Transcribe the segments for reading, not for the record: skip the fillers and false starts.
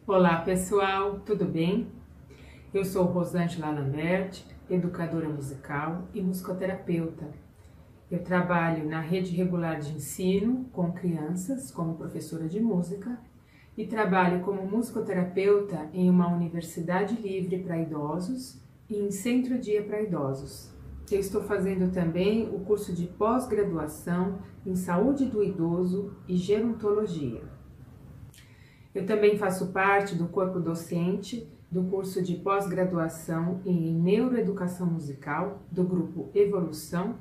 Olá pessoal, tudo bem? Eu sou Rosângela Lambert, educadora musical e musicoterapeuta. Eu trabalho na rede regular de ensino com crianças como professora de música e trabalho como musicoterapeuta em uma universidade livre para idosos e em centro-dia para idosos. Eu estou fazendo também o curso de pós-graduação em saúde do idoso e gerontologia. Eu também faço parte do corpo docente do curso de pós-graduação em neuroeducação musical do grupo Evolução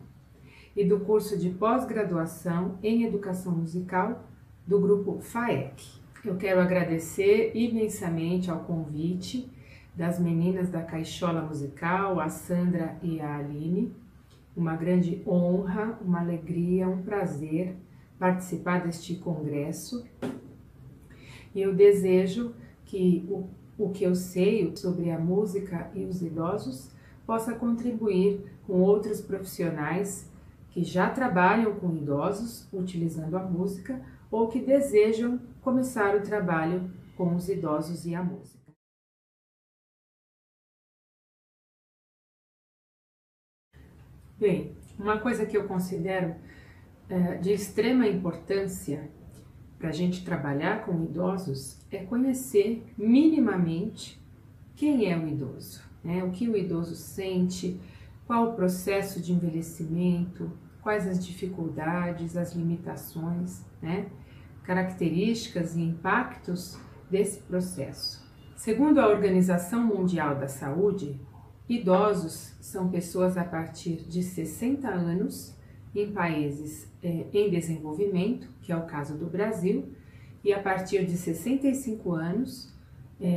e do curso de pós-graduação em educação musical do grupo FAEC. Eu quero agradecer imensamente ao convite das meninas da Caixola Musical, a Sandra e a Aline. Uma grande honra, uma alegria, um prazer participar deste congresso. E eu desejo que o que eu sei sobre a música e os idosos possa contribuir com outros profissionais que já trabalham com idosos utilizando a música ou que desejam começar o trabalho com os idosos e a música. Bem, uma coisa que eu considero de extrema importância para a gente trabalhar com idosos é conhecer minimamente quem é o idoso, né? O que o idoso sente, qual o processo de envelhecimento, quais as dificuldades, as limitações, né? Características e impactos desse processo. Segundo a Organização Mundial da Saúde, idosos são pessoas a partir de 60 anos em países em desenvolvimento, que é o caso do Brasil, e a partir de 65 anos,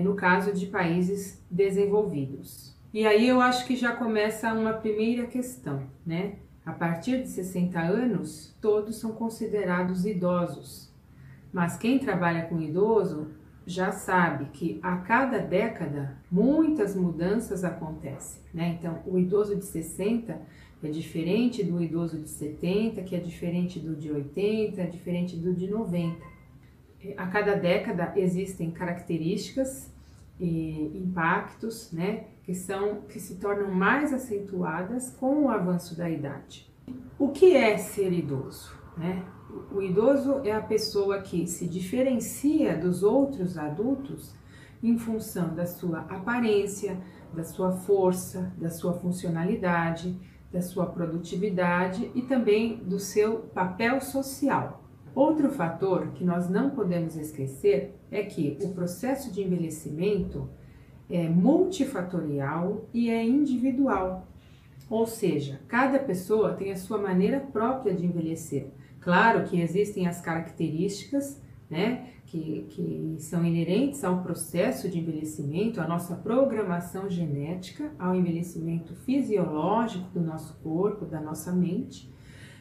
no caso de países desenvolvidos. E aí eu acho que já começa uma primeira questão, né? A partir de 60 anos, todos são considerados idosos, mas quem trabalha com idoso já sabe que a cada década muitas mudanças acontecem, né? Então, o idoso de 60 é diferente do idoso de 70, que é diferente do de 80, é diferente do de 90. A cada década existem características e impactos, né, que se tornam mais acentuadas com o avanço da idade. O que é ser idoso, né? O idoso é a pessoa que se diferencia dos outros adultos em função da sua aparência, da sua força, da sua funcionalidade, da sua produtividade e também do seu papel social. Outro fator que nós não podemos esquecer é que o processo de envelhecimento é multifatorial e é individual, ou seja, cada pessoa tem a sua maneira própria de envelhecer. Claro que existem as características, né, que são inerentes ao processo de envelhecimento, à nossa programação genética, ao envelhecimento fisiológico do nosso corpo, da nossa mente,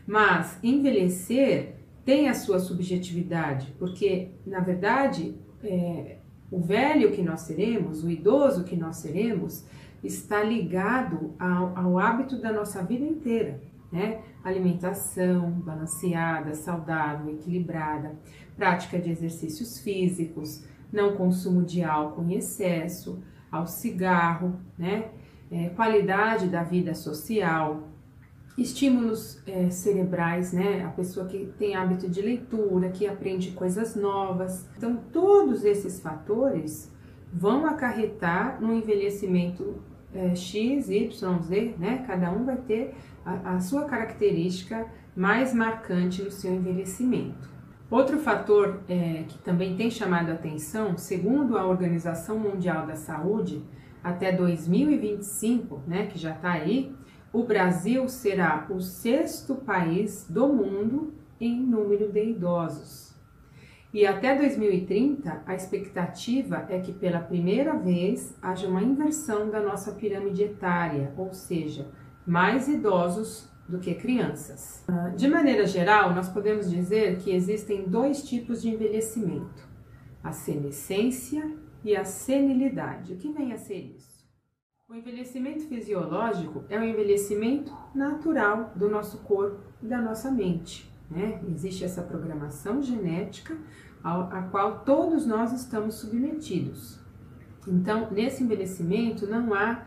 mas envelhecer tem a sua subjetividade, porque, na verdade, o velho que nós seremos, o idoso que nós seremos, está ligado ao hábito da nossa vida inteira, né? Alimentação balanceada, saudável, equilibrada, prática de exercícios físicos, não consumo de álcool em excesso, ao cigarro, né? Qualidade da vida social, estímulos cerebrais, né? A pessoa que tem hábito de leitura, que aprende coisas novas. Então, todos esses fatores vão acarretar no envelhecimento X, Y, Z, né? Cada um vai ter a sua característica mais marcante no seu envelhecimento. Outro fator que também tem chamado a atenção, segundo a Organização Mundial da Saúde, até 2025, né, que já está aí, o Brasil será o 6º país do mundo em número de idosos. E até 2030, a expectativa é que pela primeira vez haja uma inversão da nossa pirâmide etária, ou seja, mais idosos do que crianças. De maneira geral, nós podemos dizer que existem 2 tipos de envelhecimento, a senescência e a senilidade. O que vem a ser isso? O envelhecimento fisiológico é um envelhecimento natural do nosso corpo e da nossa mente, né? Existe essa programação genética a qual todos nós estamos submetidos. Então, nesse envelhecimento não há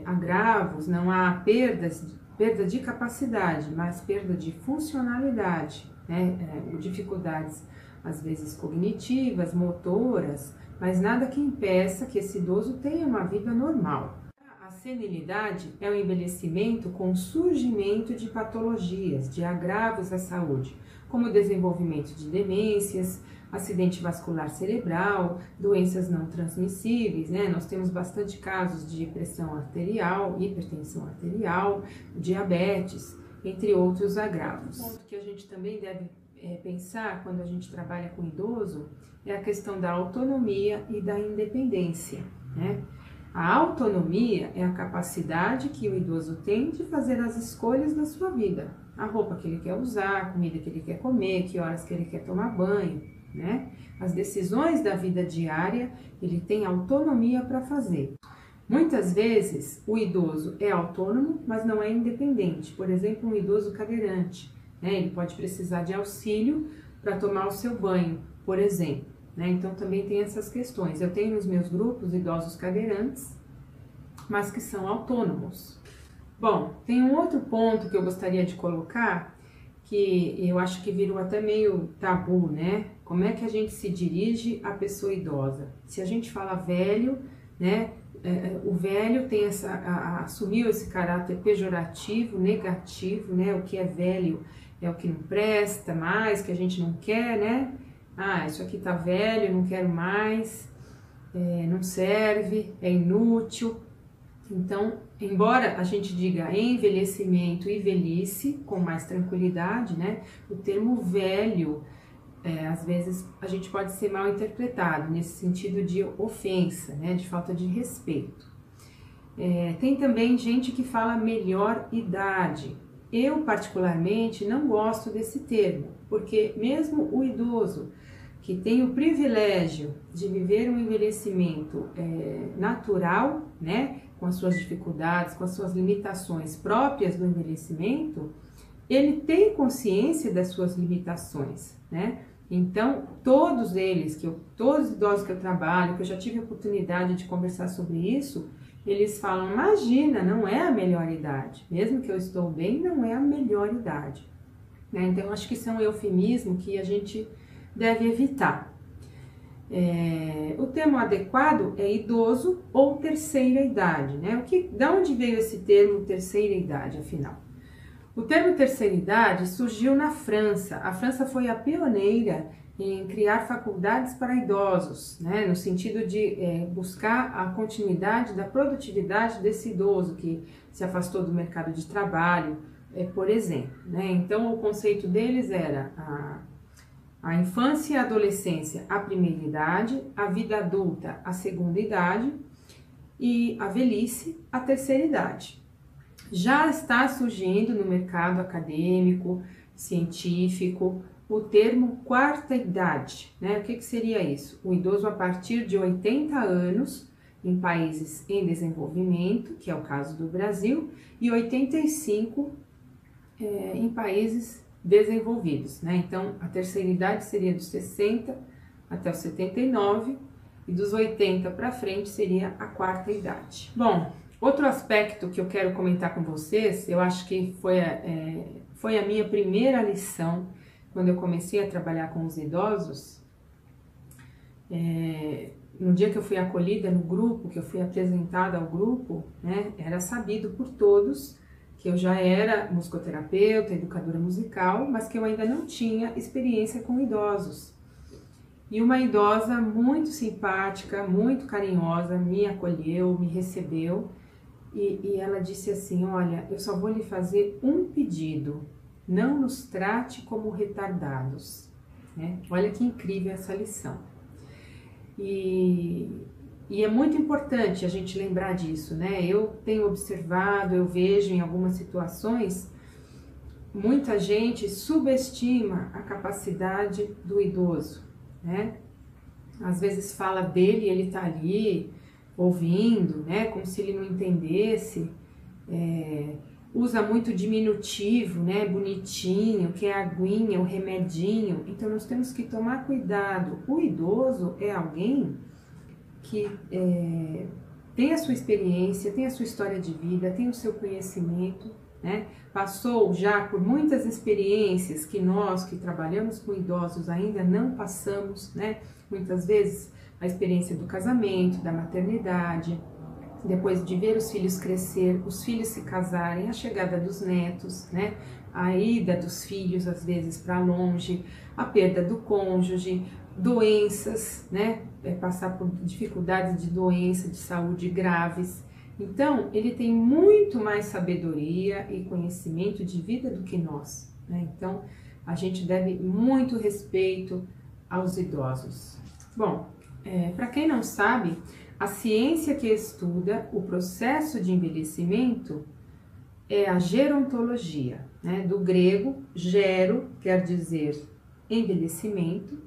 agravos, não há perda de capacidade, mas perda de funcionalidade, né? Dificuldades às vezes cognitivas, motoras, mas nada que impeça que esse idoso tenha uma vida normal. A senilidade é o envelhecimento com surgimento de patologias, de agravos à saúde, como o desenvolvimento de demências, acidente vascular cerebral, doenças não transmissíveis, né? Nós temos bastante casos de pressão arterial, hipertensão arterial, diabetes, entre outros agravos. Um ponto que a gente também deve pensar quando a gente trabalha com idoso é a questão da autonomia e da independência, né? A autonomia é a capacidade que o idoso tem de fazer as escolhas da sua vida. A roupa que ele quer usar, a comida que ele quer comer, que horas que ele quer tomar banho, né? As decisões da vida diária, ele tem autonomia para fazer. Muitas vezes o idoso é autônomo, mas não é independente. Por exemplo, um idoso cadeirante, né? Ele pode precisar de auxílio para tomar o seu banho, por exemplo, né? Então também tem essas questões. Eu tenho nos meus grupos idosos cadeirantes, mas que são autônomos. Bom, tem um outro ponto que eu gostaria de colocar, que eu acho que virou até meio tabu, né? Como é que a gente se dirige à pessoa idosa? Se a gente fala velho, né? O velho tem assumiu esse caráter pejorativo, negativo, né? O que é velho é o que não presta mais, que a gente não quer, né? Ah, isso aqui tá velho, não quero mais, não serve, é inútil. Então, embora a gente diga envelhecimento e velhice com mais tranquilidade, né? O termo velho, às vezes a gente pode ser mal interpretado nesse sentido de ofensa, né? De falta de respeito. Tem também gente que fala melhor idade. Eu, particularmente, não gosto desse termo, porque mesmo o idoso que tem o privilégio de viver um envelhecimento natural, né? Com as suas dificuldades, com as suas limitações próprias do envelhecimento, ele tem consciência das suas limitações, né? Então, todos os idosos que eu trabalho, que eu já tive a oportunidade de conversar sobre isso, eles falam, imagina, não é a melhor idade, mesmo que eu estou bem, não é a melhor idade, né? Então, acho que isso é um eufemismo que a gente deve evitar. O termo adequado é idoso ou terceira idade, né? Da onde veio esse termo terceira idade, afinal? O termo terceira idade surgiu na França. A França foi a pioneira em criar faculdades para idosos, né? No sentido de buscar a continuidade da produtividade desse idoso que se afastou do mercado de trabalho, por exemplo, né? Então, o conceito deles era a infância e a adolescência, a primeira idade, a vida adulta, a segunda idade e a velhice, a terceira idade. Já está surgindo no mercado acadêmico, científico, o termo quarta idade, né? O que seria isso? O idoso a partir de 80 anos em países em desenvolvimento, que é o caso do Brasil, e 85 em países desenvolvidos, né? Então, a terceira idade seria dos 60 até os 79 e dos 80 para frente seria a quarta idade. Bom, outro aspecto que eu quero comentar com vocês, eu acho que foi a minha primeira lição quando eu comecei a trabalhar com os idosos. No dia que eu fui acolhida no grupo, que eu fui apresentada ao grupo, né, era sabido por todos que eu já era musicoterapeuta, educadora musical, mas que eu ainda não tinha experiência com idosos. E uma idosa muito simpática, muito carinhosa, me acolheu, me recebeu, e ela disse assim, olha, eu só vou lhe fazer um pedido, não nos trate como retardados, né? Olha que incrível essa lição. E é muito importante a gente lembrar disso, né? Eu tenho observado, eu vejo em algumas situações, muita gente subestima a capacidade do idoso, né? Às vezes fala dele, ele tá ali ouvindo, né? Como se ele não entendesse. usa muito diminutivo, né? Bonitinho, que é a aguinha, o remedinho. Então nós temos que tomar cuidado. O idoso é alguém que tem a sua experiência, tem a sua história de vida, tem o seu conhecimento, né? Passou já por muitas experiências que nós que trabalhamos com idosos ainda não passamos, né? Muitas vezes a experiência do casamento, da maternidade, depois de ver os filhos crescer, os filhos se casarem, a chegada dos netos, né? A ida dos filhos às vezes para longe, a perda do cônjuge, doenças, né? Passar por dificuldades de doença, de saúde graves. Então, ele tem muito mais sabedoria e conhecimento de vida do que nós, né? Então, a gente deve muito respeito aos idosos. Bom, para quem não sabe, a ciência que estuda o processo de envelhecimento é a gerontologia, né? Do grego, gero quer dizer envelhecimento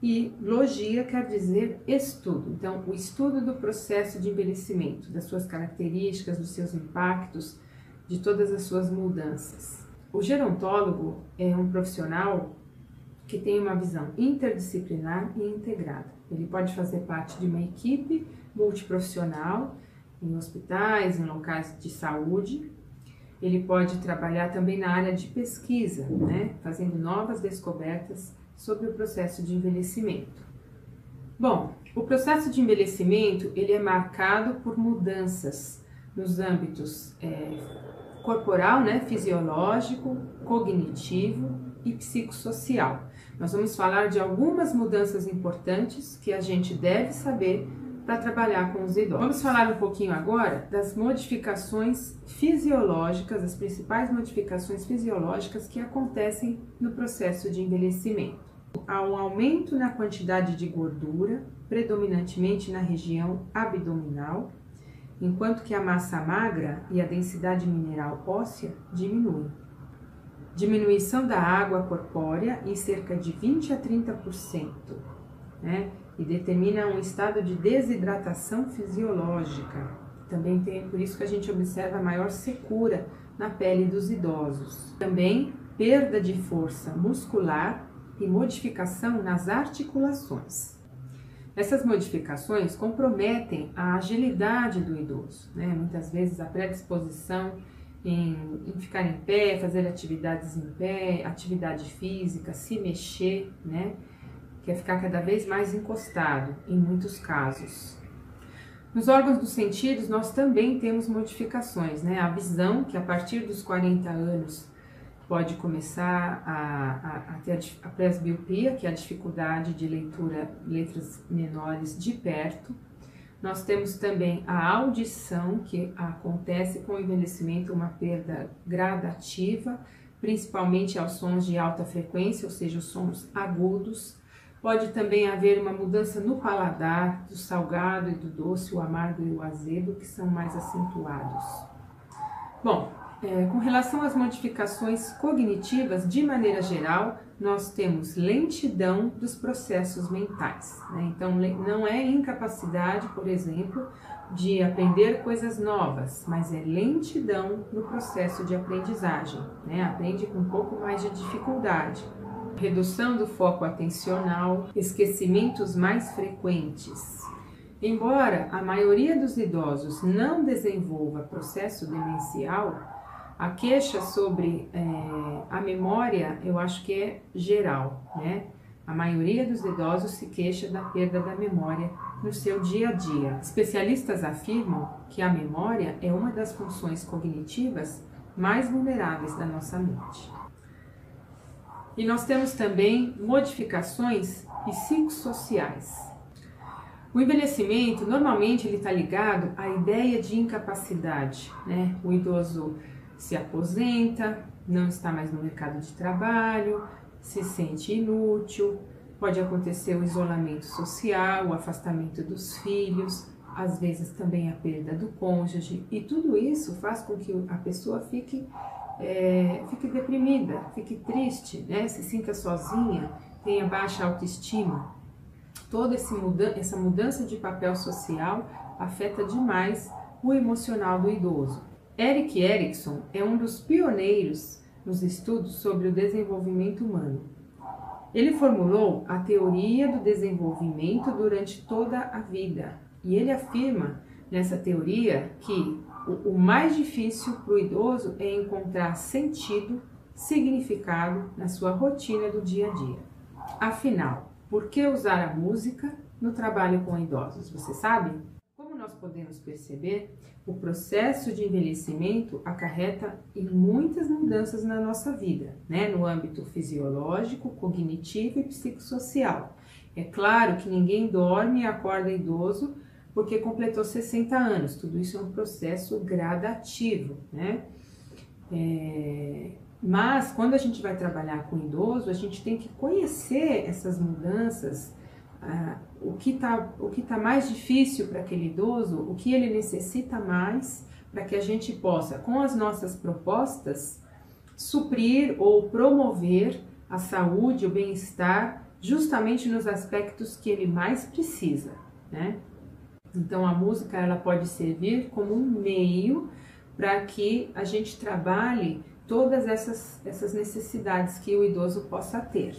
e logia quer dizer estudo. Então, o estudo do processo de envelhecimento, das suas características, dos seus impactos, de todas as suas mudanças. O gerontólogo é um profissional que tem uma visão interdisciplinar e integrada. Ele pode fazer parte de uma equipe multiprofissional em hospitais, em locais de saúde. Ele pode trabalhar também na área de pesquisa, né, fazendo novas descobertas sobre o processo de envelhecimento. Bom, o processo de envelhecimento ele é marcado por mudanças nos âmbitos corporal, né, fisiológico, cognitivo e psicossocial. Nós vamos falar de algumas mudanças importantes que a gente deve saber para trabalhar com os idosos. Vamos falar um pouquinho agora das modificações fisiológicas, as principais modificações fisiológicas que acontecem no processo de envelhecimento. Há um aumento na quantidade de gordura, predominantemente na região abdominal, enquanto que a massa magra e a densidade mineral óssea diminuem. Diminuição da água corpórea em cerca de 20 a 30%, né? E determina um estado de desidratação fisiológica. Também tem, por isso que a gente observa maior secura na pele dos idosos. Também perda de força muscular e modificação nas articulações. Essas modificações comprometem a agilidade do idoso, né? Muitas vezes a predisposição em ficar em pé, fazer atividades em pé, atividade física, se mexer, né? Que é ficar cada vez mais encostado, em muitos casos. Nos órgãos dos sentidos, nós também temos modificações, né? A visão, que a partir dos 40 anos pode começar a ter a presbiopia, que é a dificuldade de leitura, letras menores de perto. Nós temos também a audição, que acontece com o envelhecimento, uma perda gradativa, principalmente aos sons de alta frequência, ou seja, os sons agudos. Pode também haver uma mudança no paladar, do salgado e do doce, o amargo e o azedo, que são mais acentuados. Bom, com relação às modificações cognitivas, de maneira geral, nós temos lentidão dos processos mentais, né? Então, não é incapacidade, por exemplo, de aprender coisas novas, mas é lentidão no processo de aprendizagem, né? Aprende com um pouco mais de dificuldade. Redução do foco atencional, esquecimentos mais frequentes. Embora a maioria dos idosos não desenvolva processo demencial, a queixa sobre a memória, eu acho que é geral, né? A maioria dos idosos se queixa da perda da memória no seu dia a dia. Especialistas afirmam que a memória é uma das funções cognitivas mais vulneráveis da nossa mente. E nós temos também modificações psicossociais. O envelhecimento, normalmente, ele está ligado à ideia de incapacidade, né? O idoso se aposenta, não está mais no mercado de trabalho, se sente inútil, pode acontecer o isolamento social, o afastamento dos filhos, às vezes também a perda do cônjuge, e tudo isso faz com que a pessoa fique deprimida, fique triste, né? Se sinta sozinha, tenha baixa autoestima. Toda essa mudança de papel social afeta demais o emocional do idoso. Erik Erikson é um dos pioneiros nos estudos sobre o desenvolvimento humano. Ele formulou a teoria do desenvolvimento durante toda a vida e ele afirma nessa teoria que o mais difícil para o idoso é encontrar sentido, significado na sua rotina do dia a dia. Afinal, por que usar a música no trabalho com idosos? Você sabe? Como nós podemos perceber, o processo de envelhecimento acarreta em muitas mudanças na nossa vida, né? No âmbito fisiológico, cognitivo e psicossocial. É claro que ninguém dorme e acorda idoso porque completou 60 anos. Tudo isso é um processo gradativo, né? Mas quando a gente vai trabalhar com idoso, a gente tem que conhecer essas mudanças, o que tá mais difícil para aquele idoso, o que ele necessita mais, para que a gente possa, com as nossas propostas, suprir ou promover a saúde, o bem-estar, justamente nos aspectos que ele mais precisa, né? Então a música ela pode servir como um meio para que a gente trabalhe todas essas necessidades que o idoso possa ter.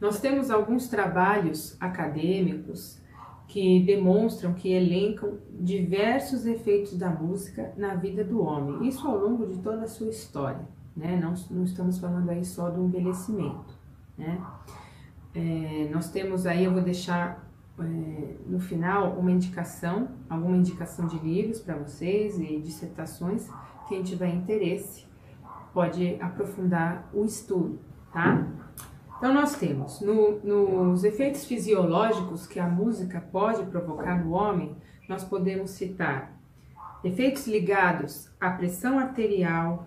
Nós temos alguns trabalhos acadêmicos que demonstram, que elencam diversos efeitos da música na vida do homem, isso ao longo de toda a sua história, né? Não estamos falando aí só do envelhecimento, né? Nós temos aí, eu vou deixar no final alguma indicação de livros para vocês e dissertações. Quem tiver interesse pode aprofundar o estudo, tá? Então nós temos nos efeitos fisiológicos que a música pode provocar no homem, nós podemos citar efeitos ligados à pressão arterial,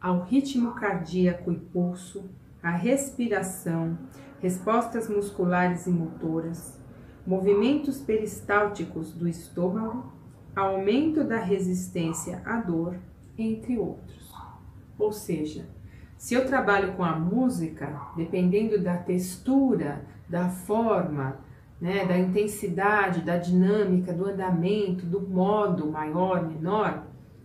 ao ritmo cardíaco e pulso, à respiração, respostas musculares e motoras, movimentos peristálticos do estômago, aumento da resistência à dor, entre outros. Ou seja, se eu trabalho com a música, dependendo da textura, da forma, né, da intensidade, da dinâmica, do andamento, do modo maior, menor,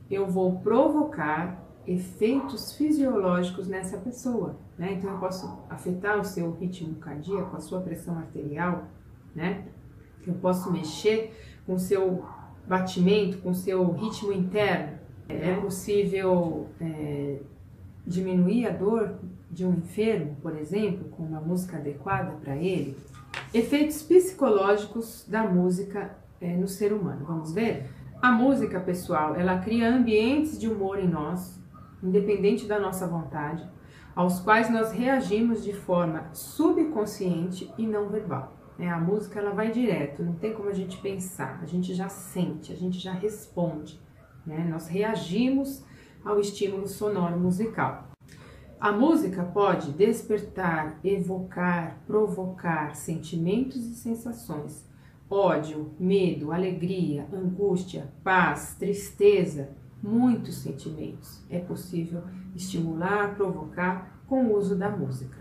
eu vou provocar efeitos fisiológicos nessa pessoa, né? Então eu posso afetar o seu ritmo cardíaco, a sua pressão arterial, né? Eu posso mexer com o seu batimento, com o seu ritmo interno. É possível diminuir a dor de um enfermo, por exemplo, com uma música adequada para ele. Efeitos psicológicos da música no ser humano. Vamos ver? A música, pessoal, ela cria ambientes de humor em nós, independente da nossa vontade, aos quais nós reagimos de forma subconsciente e não verbal. A música ela vai direto, não tem como a gente pensar, a gente já sente, a gente já responde, né? Nós reagimos ao estímulo sonoro musical. A música pode despertar, evocar, provocar sentimentos e sensações, ódio, medo, alegria, angústia, paz, tristeza, muitos sentimentos. É possível estimular, provocar com o uso da música.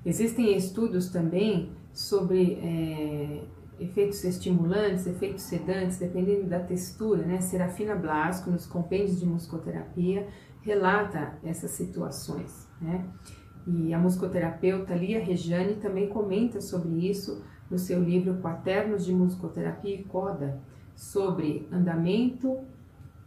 Existem estudos também sobre efeitos estimulantes, efeitos sedantes, dependendo da textura, né? Serafina Blasco, nos compêndios de musicoterapia, relata essas situações, né? E a musicoterapeuta Lia Rejane também comenta sobre isso no seu livro Quaternos de Musicoterapia e Coda, sobre andamento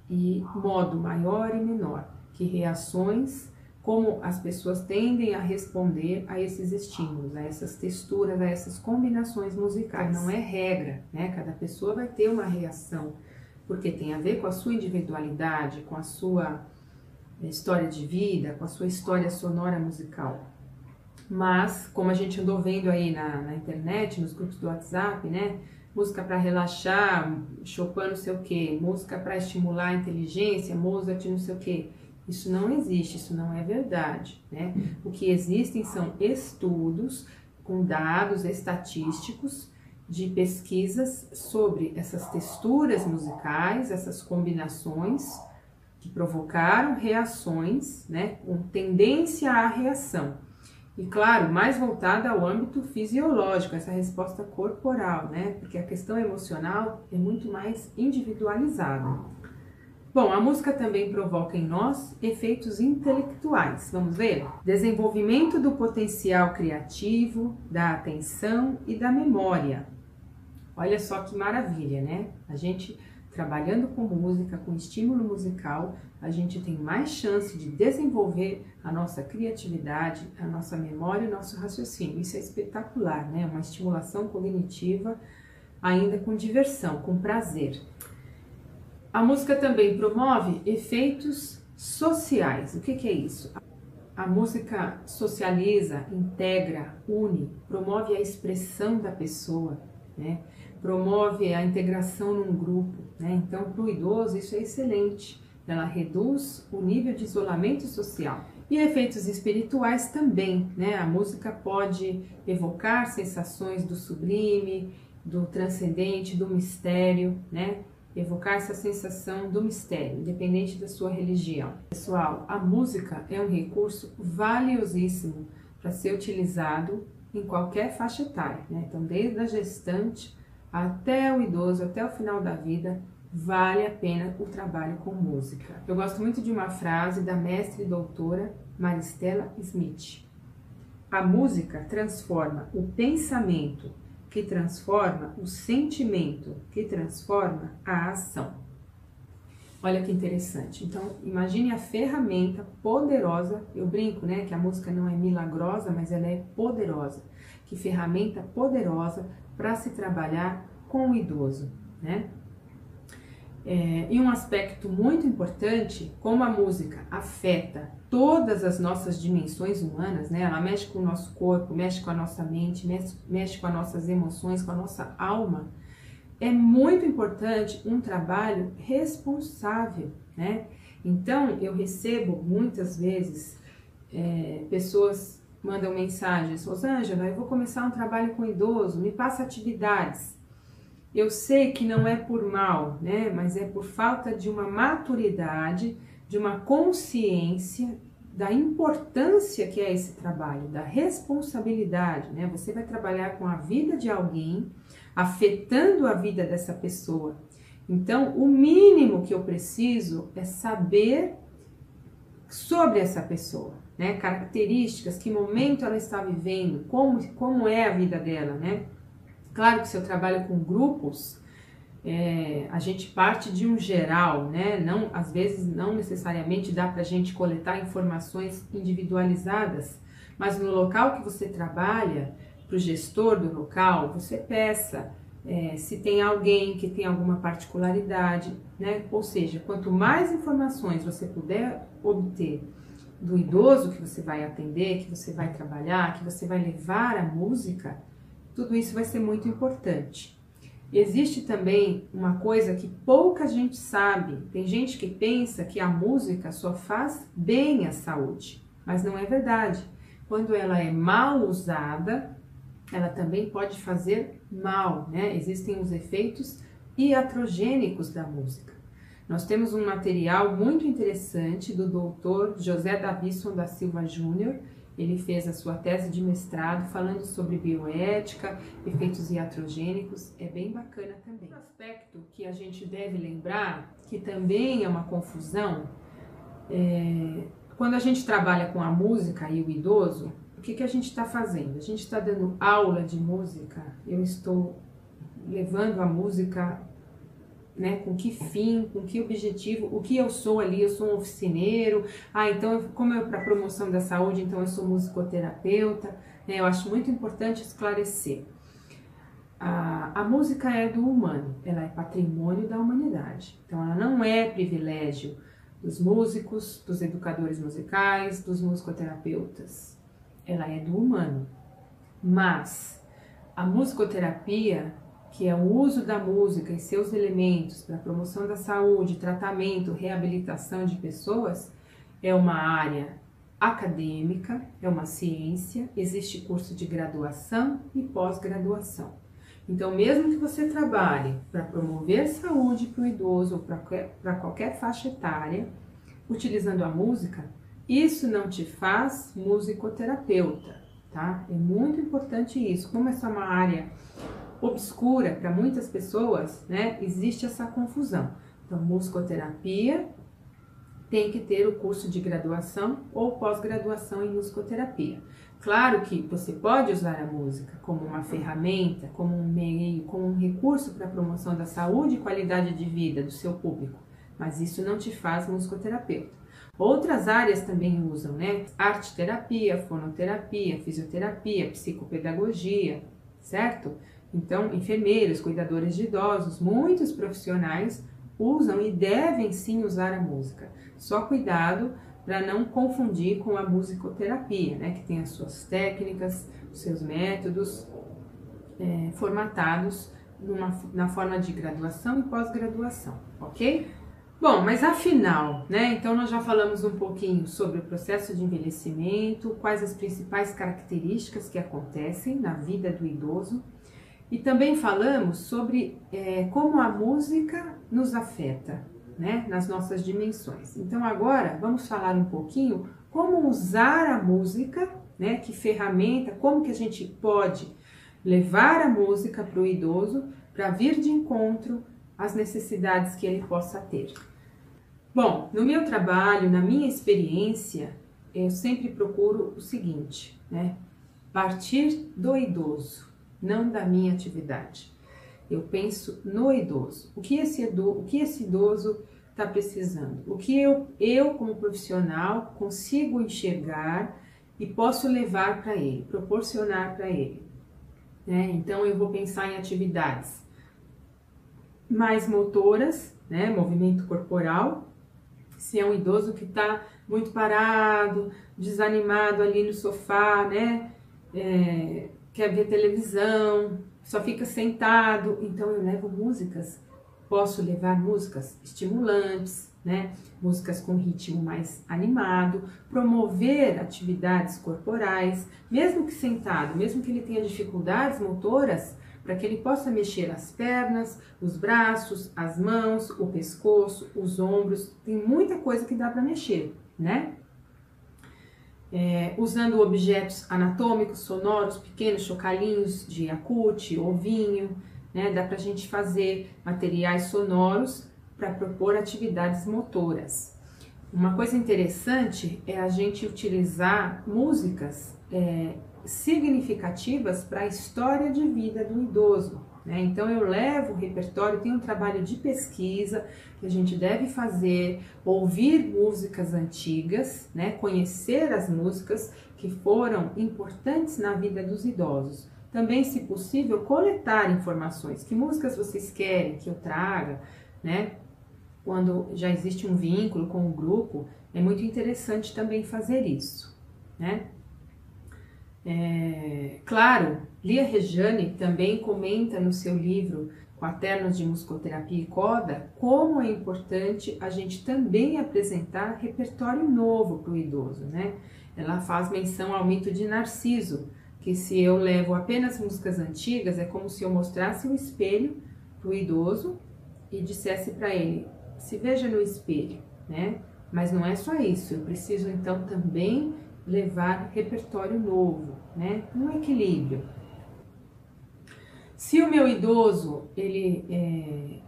e modo maior e menor, que reações, como as pessoas tendem a responder a esses estímulos, a essas texturas, a essas combinações musicais. Não é regra, né? Cada pessoa vai ter uma reação, porque tem a ver com a sua individualidade, com a sua história de vida, com a sua história sonora musical. Mas, como a gente andou vendo aí na internet, nos grupos do WhatsApp, né? Música para relaxar, Chopin não sei o quê, música para estimular a inteligência, Mozart não sei o quê. Isso não existe, isso não é verdade, né? O que existem são estudos com dados estatísticos de pesquisas sobre essas texturas musicais, essas combinações que provocaram reações, né? Com tendência à reação. E claro, mais voltada ao âmbito fisiológico, essa resposta corporal, né? Porque a questão emocional é muito mais individualizada. Bom, a música também provoca em nós efeitos intelectuais. Vamos ver? Desenvolvimento do potencial criativo, da atenção e da memória. Olha só que maravilha, né? A gente trabalhando com música, com estímulo musical, a gente tem mais chance de desenvolver a nossa criatividade, a nossa memória e o nosso raciocínio. Isso é espetacular, né? Uma estimulação cognitiva ainda com diversão, com prazer. A música também promove efeitos sociais. O que é isso? A música socializa, integra, une, promove a expressão da pessoa, né? Promove a integração num grupo, né? Então, para o idoso, isso é excelente. Ela reduz o nível de isolamento social. E efeitos espirituais também, né? A música pode evocar sensações do sublime, do transcendente, do mistério, né? Evocar essa sensação do mistério, independente da sua religião. Pessoal, a música é um recurso valiosíssimo para ser utilizado em qualquer faixa etária, né? Então, desde a gestante até o idoso, até o final da vida, vale a pena o trabalho com música. Eu gosto muito de uma frase da mestre e doutora Maristela Smith. A música transforma o pensamento, que transforma o sentimento, que transforma a ação. Olha que interessante. Então, imagine a ferramenta poderosa. Eu brinco, né, que a música não é milagrosa, mas ela é poderosa. Que ferramenta poderosa para se trabalhar com o idoso, né? E um aspecto muito importante, como a música afeta todas as nossas dimensões humanas, né? Ela mexe com o nosso corpo, mexe com a nossa mente, mexe com as nossas emoções, com a nossa alma. É muito importante um trabalho responsável, né? Então, eu recebo muitas vezes pessoas mandam mensagens: Rosângela, eu vou começar um trabalho com idoso, me passa atividades. Eu sei que não é por mal, né? Mas é por falta de uma maturidade, de uma consciência da importância que é esse trabalho, da responsabilidade, né? Você vai trabalhar com a vida de alguém, afetando a vida dessa pessoa. Então, o mínimo que eu preciso é saber sobre essa pessoa, né? Características, que momento ela está vivendo, como é a vida dela, né? Claro que se eu trabalho com grupos, a gente parte de um geral, né? Não, às vezes não necessariamente dá para a gente coletar informações individualizadas, mas no local que você trabalha, para o gestor do local, você peça se tem alguém que tem alguma particularidade, né? Ou seja, quanto mais informações você puder obter do idoso que você vai atender, que você vai trabalhar, que você vai levar a música, tudo isso vai ser muito importante. Existe também uma coisa que pouca gente sabe. Tem gente que pensa que a música só faz bem à saúde, mas não é verdade. Quando ela é mal usada, ela também pode fazer mal, né? Existem os efeitos iatrogênicos da música. Nós temos um material muito interessante do Dr. José Davisson da Silva Júnior. Ele fez a sua tese de mestrado falando sobre bioética, efeitos iatrogênicos, é bem bacana também. Um aspecto que a gente deve lembrar, que também é uma confusão, quando a gente trabalha com a música e o idoso, o que a gente está fazendo? A gente está dando aula de música, eu estou levando a música, né, com que fim, com que objetivo, o que eu sou ali, eu sou um oficineiro, então como para a promoção da saúde, então eu sou musicoterapeuta, né? Eu acho muito importante esclarecer. A música é do humano, ela é patrimônio da humanidade, então ela não é privilégio dos músicos, dos educadores musicais, dos musicoterapeutas, ela é do humano, mas a musicoterapia, que é o uso da música e seus elementos para a promoção da saúde, tratamento, reabilitação de pessoas, é uma área acadêmica, é uma ciência, existe curso de graduação e pós-graduação. Então, mesmo que você trabalhe para promover saúde para o idoso ou para qualquer faixa etária, utilizando a música, isso não te faz musicoterapeuta, tá? É muito importante isso. Como essa é uma área obscura para muitas pessoas, né? Existe essa confusão. Então, musicoterapia tem que ter o curso de graduação ou pós-graduação em musicoterapia. Claro que você pode usar a música como uma ferramenta, como um meio, como um recurso para a promoção da saúde e qualidade de vida do seu público, mas isso não te faz musicoterapeuta. Outras áreas também usam, né? Arte-terapia, fonoterapia, fisioterapia, psicopedagogia, certo? Então, enfermeiros, cuidadores de idosos, muitos profissionais usam e devem sim usar a música. Só cuidado para não confundir com a musicoterapia, né? Que tem as suas técnicas, os seus métodos formatados na forma de graduação e pós-graduação, ok? Bom, mas afinal, né? Então nós já falamos um pouquinho sobre o processo de envelhecimento, quais as principais características que acontecem na vida do idoso e também falamos sobre como a música nos afeta, né? Nas nossas dimensões. Então agora vamos falar um pouquinho como usar a música, né? Que ferramenta, como que a gente pode levar a música para o idoso para vir de encontro às necessidades que ele possa ter. Bom, no meu trabalho, na minha experiência, eu sempre procuro o seguinte, né? Partir do idoso, não da minha atividade. Eu penso no idoso. O que esse idoso está precisando? O que eu, como profissional, consigo enxergar e posso levar para ele, proporcionar para ele, né? Então, eu vou pensar em atividades mais motoras, né? Movimento corporal. Se é um idoso que está muito parado, desanimado ali no sofá, né? Quer ver televisão, só fica sentado, então eu levo músicas. Posso levar músicas estimulantes, né? Músicas com ritmo mais animado, promover atividades corporais, mesmo que sentado, mesmo que ele tenha dificuldades motoras, para que ele possa mexer as pernas, os braços, as mãos, o pescoço, os ombros, tem muita coisa que dá para mexer, né? Usando objetos anatômicos, sonoros, pequenos chocalhinhos de acute, ovinho, né? Dá para a gente fazer materiais sonoros para propor atividades motoras. Uma coisa interessante é a gente utilizar músicas significativas para a história de vida do idoso, né? Então eu levo o repertório, tem um trabalho de pesquisa que a gente deve fazer, ouvir músicas antigas, né? Conhecer as músicas que foram importantes na vida dos idosos. Também, se possível, coletar informações. Que músicas vocês querem que eu traga, né? Quando já existe um vínculo com o grupo, é muito interessante também fazer isso, né? Claro, Lia Rejane também comenta no seu livro Quaternos de Musicoterapia e Coda como é importante a gente também apresentar repertório novo para o idoso, né? Ela faz menção ao mito de Narciso, que se eu levo apenas músicas antigas, é como se eu mostrasse um espelho para o idoso e dissesse para ele, se veja no espelho, né? Mas não é só isso, eu preciso então também levar repertório novo, né? Um equilíbrio. Se o meu idoso,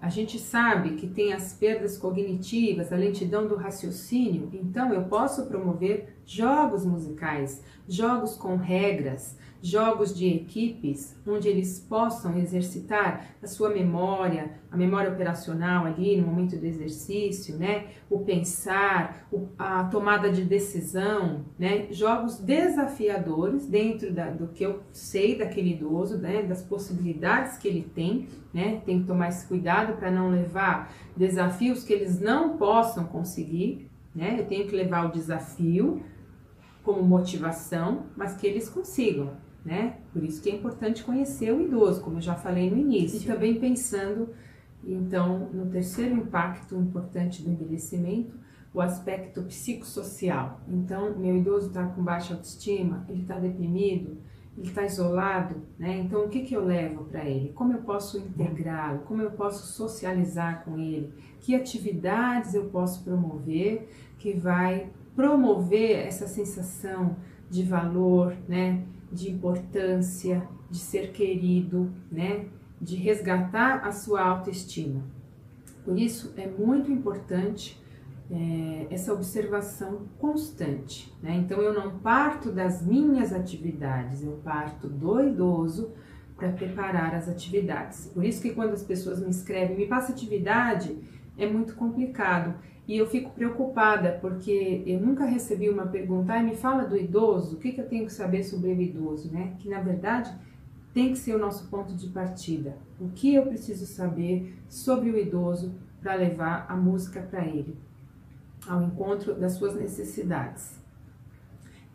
a gente sabe que tem as perdas cognitivas, a lentidão do raciocínio, então eu posso promover jogos musicais, jogos com regras, jogos de equipes, onde eles possam exercitar a sua memória, a memória operacional ali no momento do exercício, né? O pensar, a tomada de decisão, né? Jogos desafiadores dentro do que eu sei daquele idoso, né? Das possibilidades que ele tem, né? Tem que tomar esse cuidado para não levar desafios que eles não possam conseguir, né? Eu tenho que levar o desafio como motivação, mas que eles consigam, né? Por isso que é importante conhecer o idoso, como eu já falei no início. E também pensando, então, no terceiro impacto importante do envelhecimento, o aspecto psicossocial. Então, meu idoso está com baixa autoestima, ele está deprimido, ele está isolado, né? Então, o que eu levo para ele? Como eu posso integrá-lo? Como eu posso socializar com ele? Que atividades eu posso promover que vai promover essa sensação de valor, né? De importância, de ser querido, né? De resgatar a sua autoestima. Por isso, é muito importante essa observação constante, né? Então, eu não parto das minhas atividades, eu parto do idoso para preparar as atividades. Por isso que quando as pessoas me escrevem, me passa atividade, é muito complicado. E eu fico preocupada, porque eu nunca recebi uma pergunta, me fala do idoso, o que eu tenho que saber sobre o idoso, né? Que na verdade tem que ser o nosso ponto de partida. O que eu preciso saber sobre o idoso para levar a música para ele, ao encontro das suas necessidades.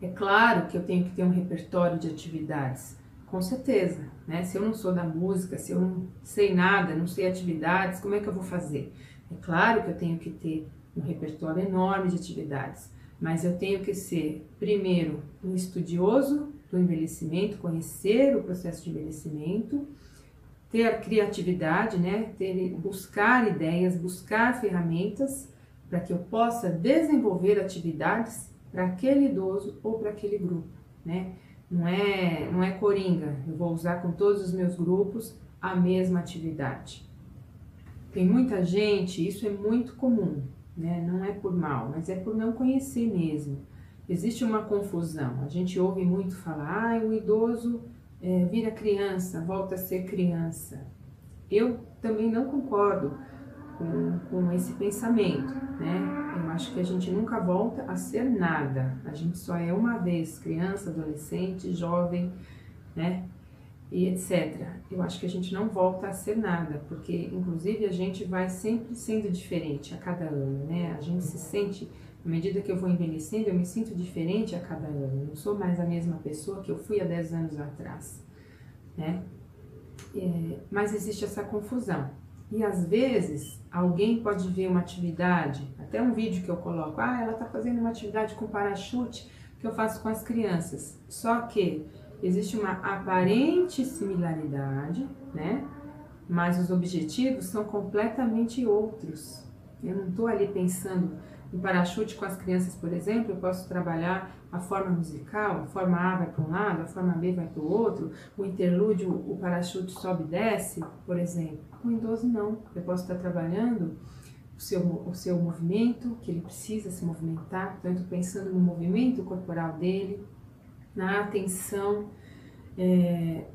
É claro que eu tenho que ter um repertório de atividades, com certeza, né? Se eu não sou da música, se eu não sei nada, não sei atividades, como é que eu vou fazer? É claro que eu tenho que ter um repertório enorme de atividades, mas eu tenho que ser, primeiro, um estudioso do envelhecimento, conhecer o processo de envelhecimento, ter a criatividade, né? Buscar ideias, buscar ferramentas para que eu possa desenvolver atividades para aquele idoso ou para aquele grupo, né? Não é coringa, eu vou usar com todos os meus grupos a mesma atividade. Tem muita gente, isso é muito comum, né? Não é por mal, mas é por não conhecer mesmo. Existe uma confusão, a gente ouve muito falar, o idoso vira criança, volta a ser criança. Eu também não concordo com esse pensamento, né? Eu acho que a gente nunca volta a ser nada, a gente só é uma vez criança, adolescente, jovem, né? E etc. Eu acho que a gente não volta a ser nada, porque inclusive a gente vai sempre sendo diferente a cada ano, né? A gente se sente, à medida que eu vou envelhecendo, eu me sinto diferente a cada ano, eu não sou mais a mesma pessoa que eu fui há 10 anos atrás, né? Mas existe essa confusão. E às vezes alguém pode ver uma atividade, até um vídeo que eu coloco, ela está fazendo uma atividade com parachute que eu faço com as crianças. Só que existe uma aparente similaridade, né? Mas os objetivos são completamente outros. Eu não estou ali pensando em parachute com as crianças, por exemplo, eu posso trabalhar a forma musical, a forma A vai para um lado, a forma B vai para o outro, o interlúdio, o parachute sobe e desce, por exemplo. Com o idoso não, eu posso estar trabalhando o seu movimento, que ele precisa se movimentar, então eu estou pensando no movimento corporal dele, na atenção,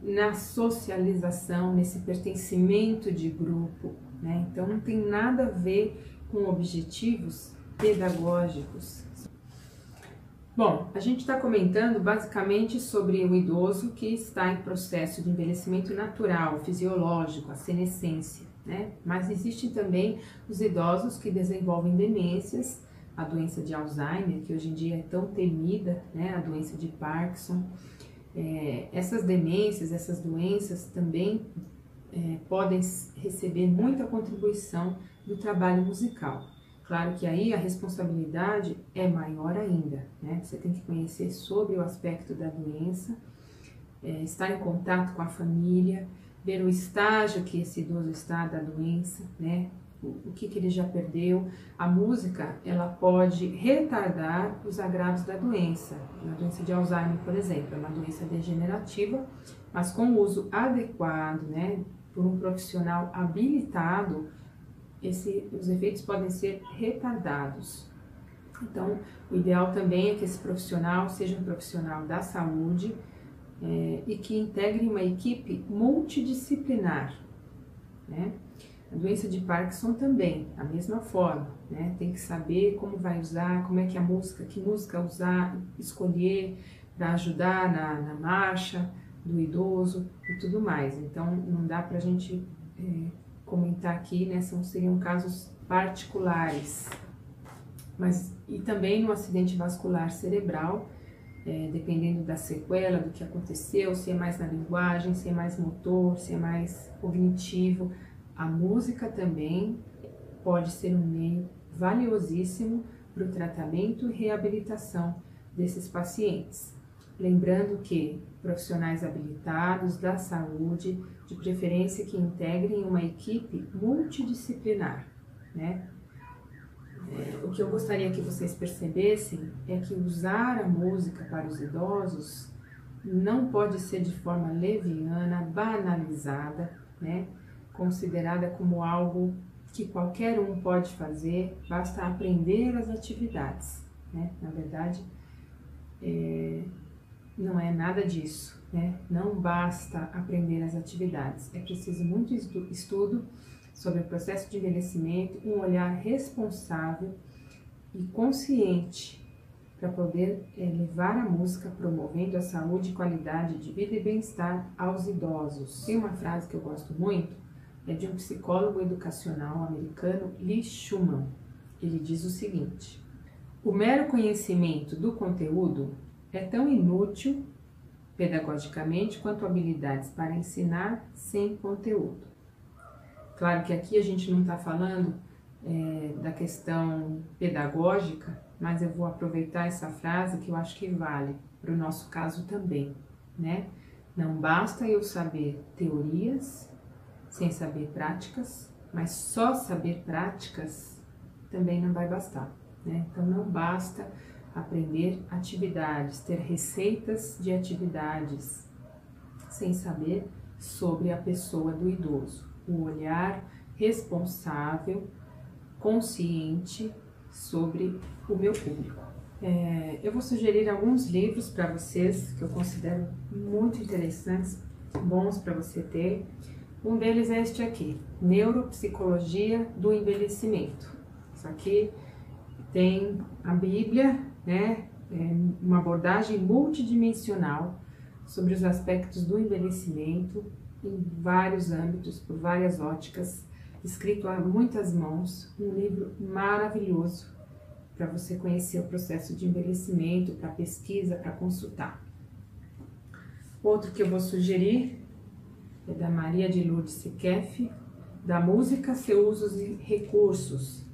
na socialização, nesse pertencimento de grupo, né? Então não tem nada a ver com objetivos pedagógicos. Bom, a gente está comentando basicamente sobre o idoso que está em processo de envelhecimento natural, fisiológico, a senescência, né? Mas existem também os idosos que desenvolvem demências, a doença de Alzheimer, que hoje em dia é tão temida, né? A doença de Parkinson. Essas demências, essas doenças também podem receber muita contribuição do trabalho musical. Claro que aí a responsabilidade é maior ainda, né? Você tem que conhecer sobre o aspecto da doença, estar em contato com a família, ver o estágio que esse idoso está da doença, né? O que ele já perdeu. A música, ela pode retardar os agravos da doença. A doença de Alzheimer, por exemplo, é uma doença degenerativa, mas com o uso adequado, né, por um profissional habilitado, os efeitos podem ser retardados. Então, o ideal também é que esse profissional seja um profissional da saúde e que integre uma equipe multidisciplinar, né? A doença de Parkinson também, a mesma forma, né? Tem que saber como vai usar, como é que que música usar, escolher para ajudar na marcha do idoso e tudo mais. Então, não dá para a gente comentar aqui, né? Seriam casos particulares. E também no acidente vascular cerebral, dependendo da sequela, do que aconteceu, se é mais na linguagem, se é mais motor, se é mais cognitivo, a música também pode ser um meio valiosíssimo para o tratamento e reabilitação desses pacientes. Lembrando que profissionais habilitados da saúde, de preferência que integrem uma equipe multidisciplinar, né? O que eu gostaria que vocês percebessem é que usar a música para os idosos não pode ser de forma leviana, banalizada, né? Considerada como algo que qualquer um pode fazer, basta aprender as atividades, né? Na verdade, não é nada disso, né? Não basta aprender as atividades, é preciso muito estudo sobre o processo de envelhecimento, um olhar responsável e consciente para poder levar a música promovendo a saúde e qualidade de vida e bem-estar aos idosos. Tem uma frase que eu gosto muito, é de um psicólogo educacional americano, Lee Schumann. Ele diz o seguinte: o mero conhecimento do conteúdo é tão inútil pedagogicamente quanto habilidades para ensinar sem conteúdo. Claro que aqui a gente não está falando da questão pedagógica, mas eu vou aproveitar essa frase que eu acho que vale para o nosso caso também, né? Não basta eu saber teorias sem saber práticas, mas só saber práticas também não vai bastar, né? Então não basta aprender atividades, ter receitas de atividades sem saber sobre a pessoa do idoso, o olhar responsável, consciente sobre o meu público. Eu vou sugerir alguns livros para vocês que eu considero muito interessantes, bons para você ter. Um deles é este aqui, Neuropsicologia do Envelhecimento. Isso aqui tem a Bíblia, né? Uma abordagem multidimensional sobre os aspectos do envelhecimento em vários âmbitos, por várias óticas, escrito a muitas mãos, um livro maravilhoso para você conhecer o processo de envelhecimento, para pesquisa, para consultar. Outro que eu vou sugerir é da Maria de Lourdes Siquefe, da música, seus usos e recursos.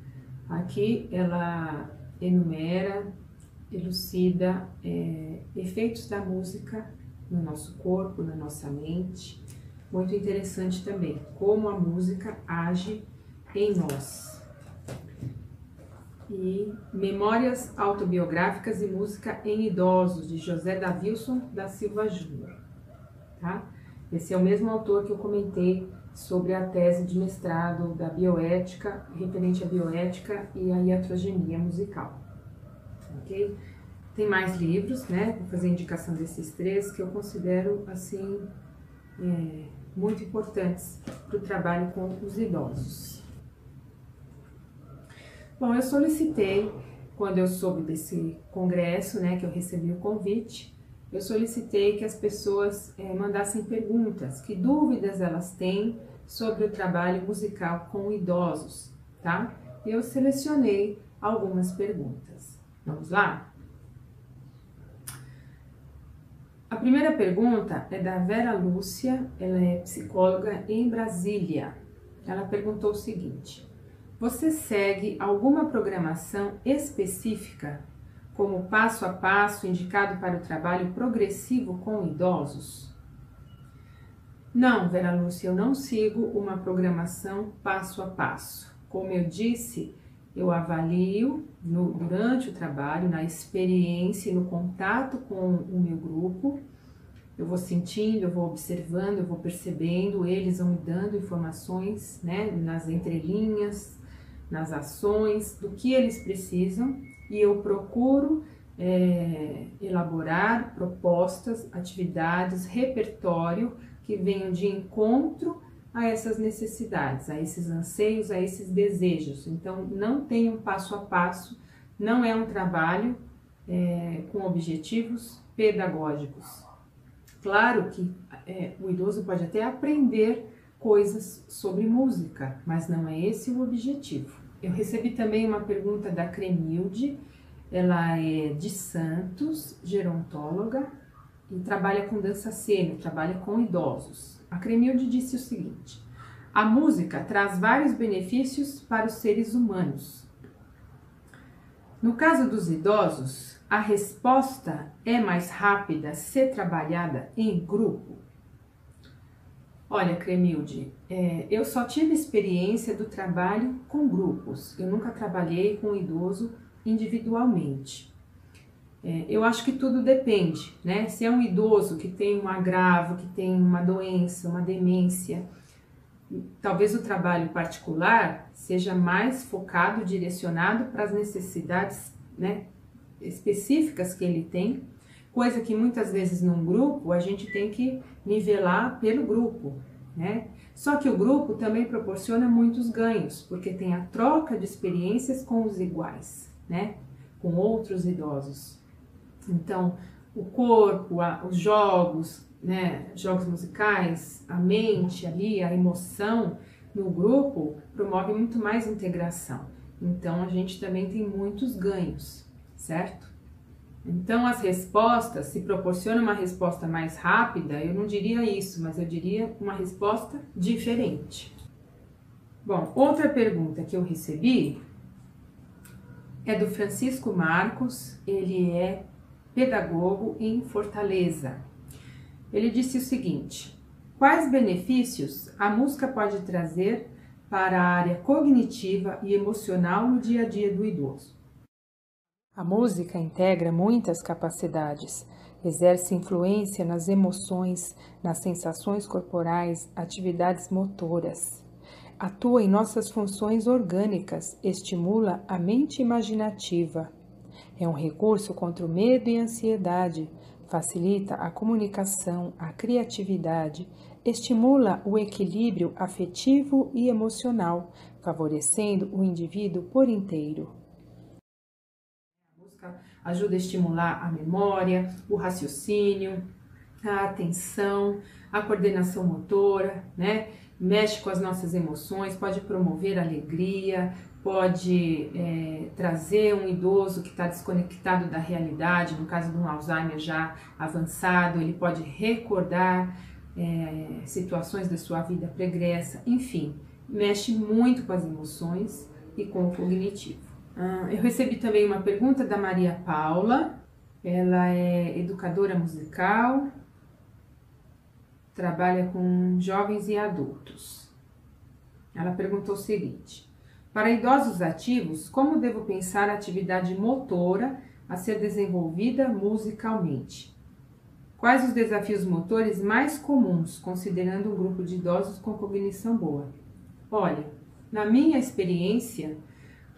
Aqui ela enumera, elucida efeitos da música no nosso corpo, na nossa mente. Muito interessante também, como a música age em nós. E Memórias Autobiográficas e Música em Idosos, de José Davilson da Silva Júnior. Tá? Esse é o mesmo autor que eu comentei sobre a tese de mestrado da bioética, referente à bioética e à iatrogenia musical. Ok? Tem mais livros, né? Vou fazer indicação desses três que eu considero, assim, muito importantes para o trabalho com os idosos. Bom, eu solicitei, quando eu soube desse congresso, né, que eu recebi o convite, eu solicitei que as pessoas mandassem perguntas, que dúvidas elas têm sobre o trabalho musical com idosos, tá? E eu selecionei algumas perguntas. Vamos lá? A primeira pergunta é da Vera Lúcia, ela é psicóloga em Brasília. Ela perguntou o seguinte: você segue alguma programação específica como passo a passo indicado para o trabalho progressivo com idosos? Não, Vera Lúcia, eu não sigo uma programação passo a passo. Como eu disse, eu avalio durante o trabalho, na experiência e no contato com o meu grupo. Eu vou sentindo, eu vou observando, eu vou percebendo, eles vão me dando informações, né, nas entrelinhas, nas ações, do que eles precisam, e eu procuro elaborar propostas, atividades, repertório que venham de encontro a essas necessidades, a esses anseios, a esses desejos. Então, não tem um passo a passo, não é um trabalho com objetivos pedagógicos. Claro que o idoso pode até aprender coisas sobre música, mas não é esse o objetivo. Eu recebi também uma pergunta da Cremilde, ela é de Santos, gerontóloga, e trabalha com dança cênica, trabalha com idosos. A Cremilde disse o seguinte: a música traz vários benefícios para os seres humanos. No caso dos idosos, a resposta é mais rápida se trabalhada em grupo? Olha, Cremilde, eu só tive experiência do trabalho com grupos. Eu nunca trabalhei com idoso individualmente. Eu acho que tudo depende, né? Se é um idoso que tem um agravo, que tem uma doença, uma demência, talvez o trabalho particular seja mais focado, direcionado para as necessidades, né, específicas que ele tem, coisa que muitas vezes num grupo a gente tem que nivelar pelo grupo, né? Só que o grupo também proporciona muitos ganhos, porque tem a troca de experiências com os iguais, né? Com outros idosos. Então, o corpo, os jogos, né? Jogos musicais, a mente ali, a emoção no grupo promove muito mais integração. Então, a gente também tem muitos ganhos, certo? Então, as respostas, se proporciona uma resposta mais rápida, eu não diria isso, mas eu diria uma resposta diferente. Bom, outra pergunta que eu recebi é do Francisco Marcos, ele é pedagogo em Fortaleza. Ele disse o seguinte: quais benefícios a música pode trazer para a área cognitiva e emocional no dia a dia do idoso? A música integra muitas capacidades, exerce influência nas emoções, nas sensações corporais, atividades motoras. Atua em nossas funções orgânicas, estimula a mente imaginativa. É um recurso contra o medo e a ansiedade, facilita a comunicação, a criatividade, estimula o equilíbrio afetivo e emocional, favorecendo o indivíduo por inteiro. Ajuda a estimular a memória, o raciocínio, a atenção, a coordenação motora, né? Mexe com as nossas emoções, pode promover alegria, pode trazer um idoso que está desconectado da realidade, no caso de um Alzheimer já avançado, ele pode recordar situações da sua vida pregressa, enfim, mexe muito com as emoções e com o cognitivo. Eu recebi também uma pergunta da Maria Paula, ela é educadora musical, trabalha com jovens e adultos. Ela perguntou o seguinte: para idosos ativos, como devo pensar a atividade motora a ser desenvolvida musicalmente? Quais os desafios motores mais comuns, considerando um grupo de idosos com cognição boa? Olha, na minha experiência,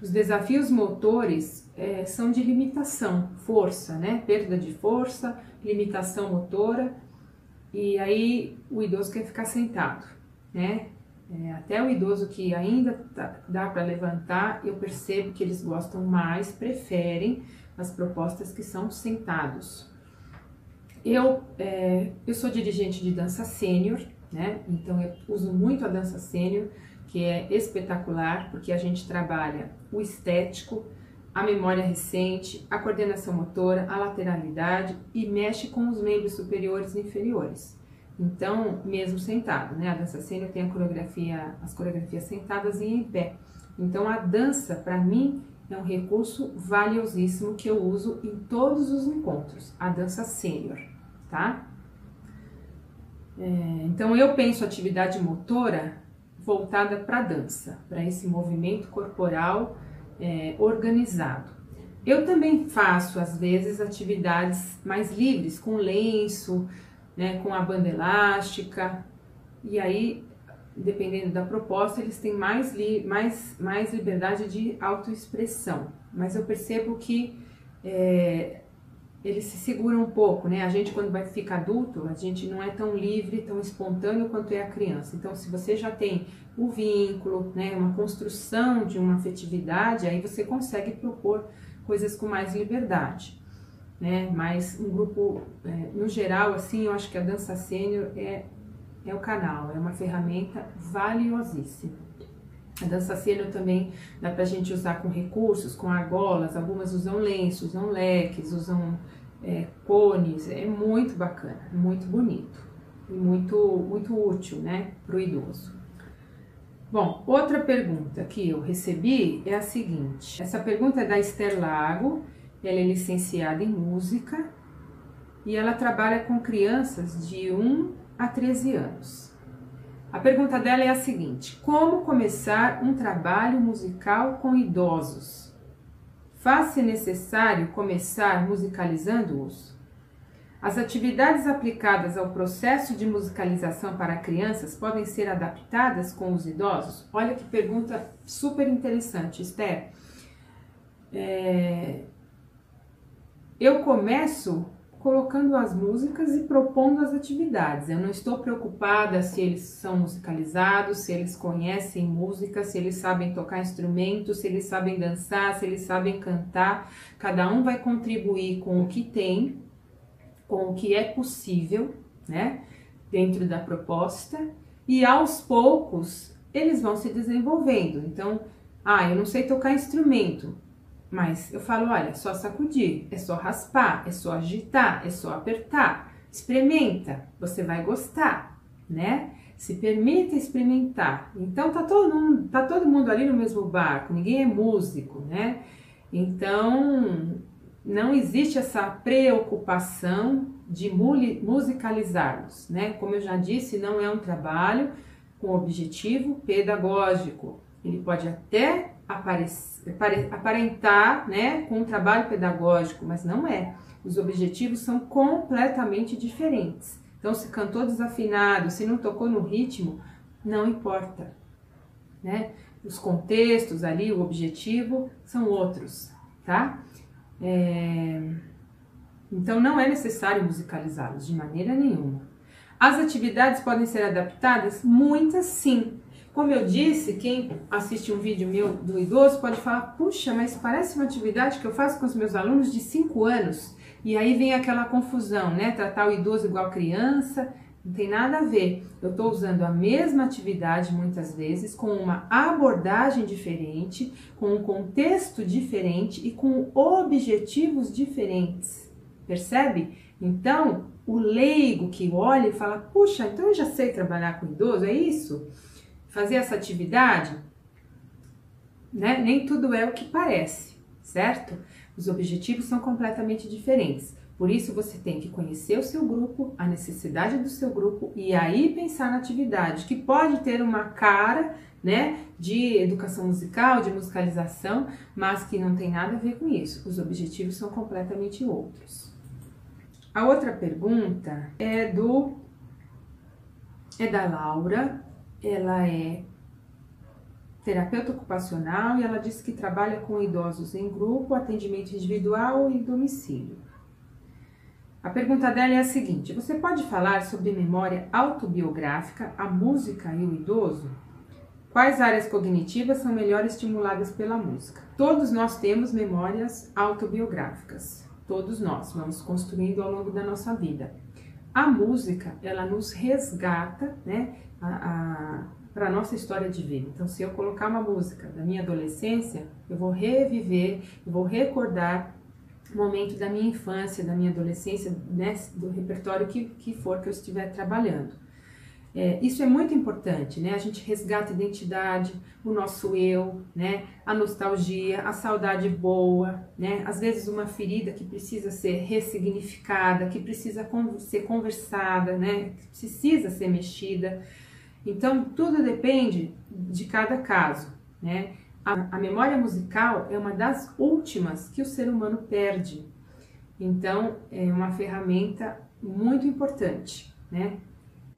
os desafios motores são de limitação, força, né? Perda de força, limitação motora, e aí o idoso quer ficar sentado, né? Até o idoso que ainda dá para levantar, eu percebo que eles gostam mais, preferem as propostas que são sentados. Eu sou dirigente de dança sênior, né? Então eu uso muito a dança sênior, que é espetacular, porque a gente trabalha o estético, a memória recente, a coordenação motora, a lateralidade e mexe com os membros superiores e inferiores. Então, mesmo sentado, né? A dança sênior tem as coreografias sentadas e em pé. Então, a dança, para mim, é um recurso valiosíssimo que eu uso em todos os encontros, a dança sênior, tá? Então, eu penso atividade motora voltada para a dança, para esse movimento corporal organizado. Eu também faço, às vezes, atividades mais livres, com lenço, né, com a banda elástica, e aí, dependendo da proposta, eles têm mais liberdade de autoexpressão, mas eu percebo que eles se seguram um pouco, né? A gente, quando vai ficar adulto, a gente não é tão livre, tão espontâneo quanto é a criança. Então, se você já tem o vínculo, né, uma construção de uma afetividade, aí você consegue propor coisas com mais liberdade, né? Mas um grupo, no geral, assim, eu acho que a dança sênior é o canal, é uma ferramenta valiosíssima. A dança sênior também dá pra gente usar com recursos, com argolas, algumas usam lenços, usam leques, usam cones, é muito bacana, muito bonito e muito útil, né, pro idoso. Bom, outra pergunta que eu recebi é a seguinte, essa pergunta é da Esther Lago, ela é licenciada em música e ela trabalha com crianças de 1 a 13 anos. A pergunta dela é a seguinte: como começar um trabalho musical com idosos? Faz-se necessário começar musicalizando-os? As atividades aplicadas ao processo de musicalização para crianças podem ser adaptadas com os idosos? Olha que pergunta super interessante, Esther. Eu começo colocando as músicas e propondo as atividades. Eu não estou preocupada se eles são musicalizados, se eles conhecem música, se eles sabem tocar instrumento, se eles sabem dançar, se eles sabem cantar. Cada um vai contribuir com o que tem, com o que é possível, né, dentro da proposta, e aos poucos eles vão se desenvolvendo. Então, eu não sei tocar instrumento, mas eu falo, olha, é só sacudir, é só raspar, é só agitar, é só apertar. Experimenta, você vai gostar, né? Se permita experimentar. Então tá todo mundo ali no mesmo barco, ninguém é músico, né? Então não existe essa preocupação de musicalizá-los, né? Como eu já disse, não é um trabalho com objetivo pedagógico. Ele pode até aparentar, né, com um trabalho pedagógico, mas não é. Os objetivos são completamente diferentes. Então, se cantou desafinado, se não tocou no ritmo, não importa, né? Os contextos ali, o objetivo são outros, tá? Então, não é necessário musicalizá-los de maneira nenhuma. As atividades podem ser adaptadas? Muitas sim. Como eu disse, quem assiste um vídeo meu do idoso pode falar, puxa, mas parece uma atividade que eu faço com os meus alunos de 5 anos. E aí vem aquela confusão, né? Tratar o idoso igual criança, não tem nada a ver. Eu estou usando a mesma atividade muitas vezes, com uma abordagem diferente, com um contexto diferente e com objetivos diferentes. Percebe? Então, o leigo que olha e fala, puxa, então eu já sei trabalhar com idoso, é isso? Fazer essa atividade, né? Nem tudo é o que parece, certo? Os objetivos são completamente diferentes. Por isso você tem que conhecer o seu grupo, a necessidade do seu grupo e aí pensar na atividade, que pode ter uma cara, né, de educação musical, de musicalização, mas que não tem nada a ver com isso. Os objetivos são completamente outros. A outra pergunta é da Laura. Ela é terapeuta ocupacional e ela disse que trabalha com idosos em grupo, atendimento individual e domicílio. A pergunta dela é a seguinte: você pode falar sobre memória autobiográfica, a música e o idoso? Quais áreas cognitivas são melhor estimuladas pela música? Todos nós temos memórias autobiográficas. Todos nós vamos construindo ao longo da nossa vida. A música, ela nos resgata, né, para a nossa história de vida. Então, se eu colocar uma música da minha adolescência, eu vou reviver, eu vou recordar o momento da minha infância, da minha adolescência, né, do repertório que for que eu estiver trabalhando. Isso é muito importante, né? A gente resgata a identidade, o nosso eu, né? A nostalgia, a saudade boa, né? Às vezes uma ferida que precisa ser ressignificada, que precisa ser conversada, né? Que precisa ser mexida. Então, tudo depende de cada caso, né? A memória musical é uma das últimas que o ser humano perde. Então, é uma ferramenta muito importante, né?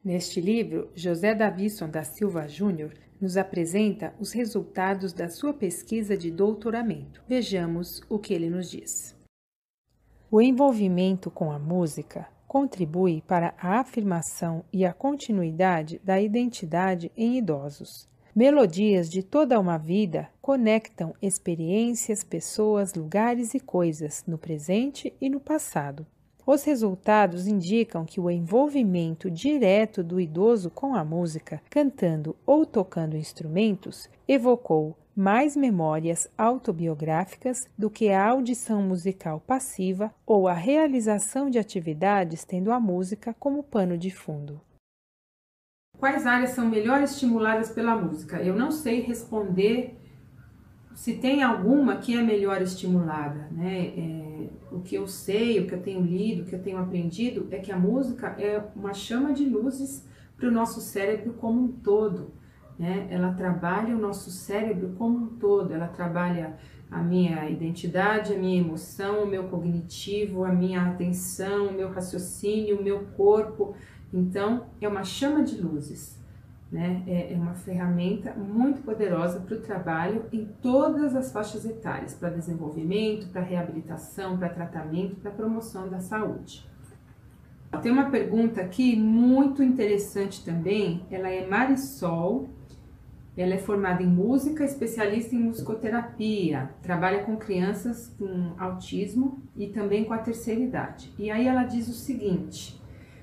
Neste livro, José Davisson da Silva Júnior nos apresenta os resultados da sua pesquisa de doutoramento. Vejamos o que ele nos diz. O envolvimento com a música contribui para a afirmação e a continuidade da identidade em idosos. Melodias de toda uma vida conectam experiências, pessoas, lugares e coisas no presente e no passado. Os resultados indicam que o envolvimento direto do idoso com a música, cantando ou tocando instrumentos, evocou mais memórias autobiográficas do que a audição musical passiva ou a realização de atividades tendo a música como pano de fundo. Quais áreas são melhor estimuladas pela música? Eu não sei responder se tem alguma que é melhor estimulada, né? O que eu sei, o que eu tenho lido, o que eu tenho aprendido é que a música é uma chama de luzes para o nosso cérebro como um todo, né? Ela trabalha o nosso cérebro como um todo, ela trabalha a minha identidade, a minha emoção, o meu cognitivo, a minha atenção, o meu raciocínio, o meu corpo. Então, é uma chama de luzes, né? É uma ferramenta muito poderosa para o trabalho em todas as faixas etárias, para desenvolvimento, para reabilitação, para tratamento, para promoção da saúde. Tem uma pergunta aqui muito interessante também, ela é Marisol, ela é formada em música, especialista em musicoterapia, trabalha com crianças com autismo e também com a terceira idade. E aí ela diz o seguinte: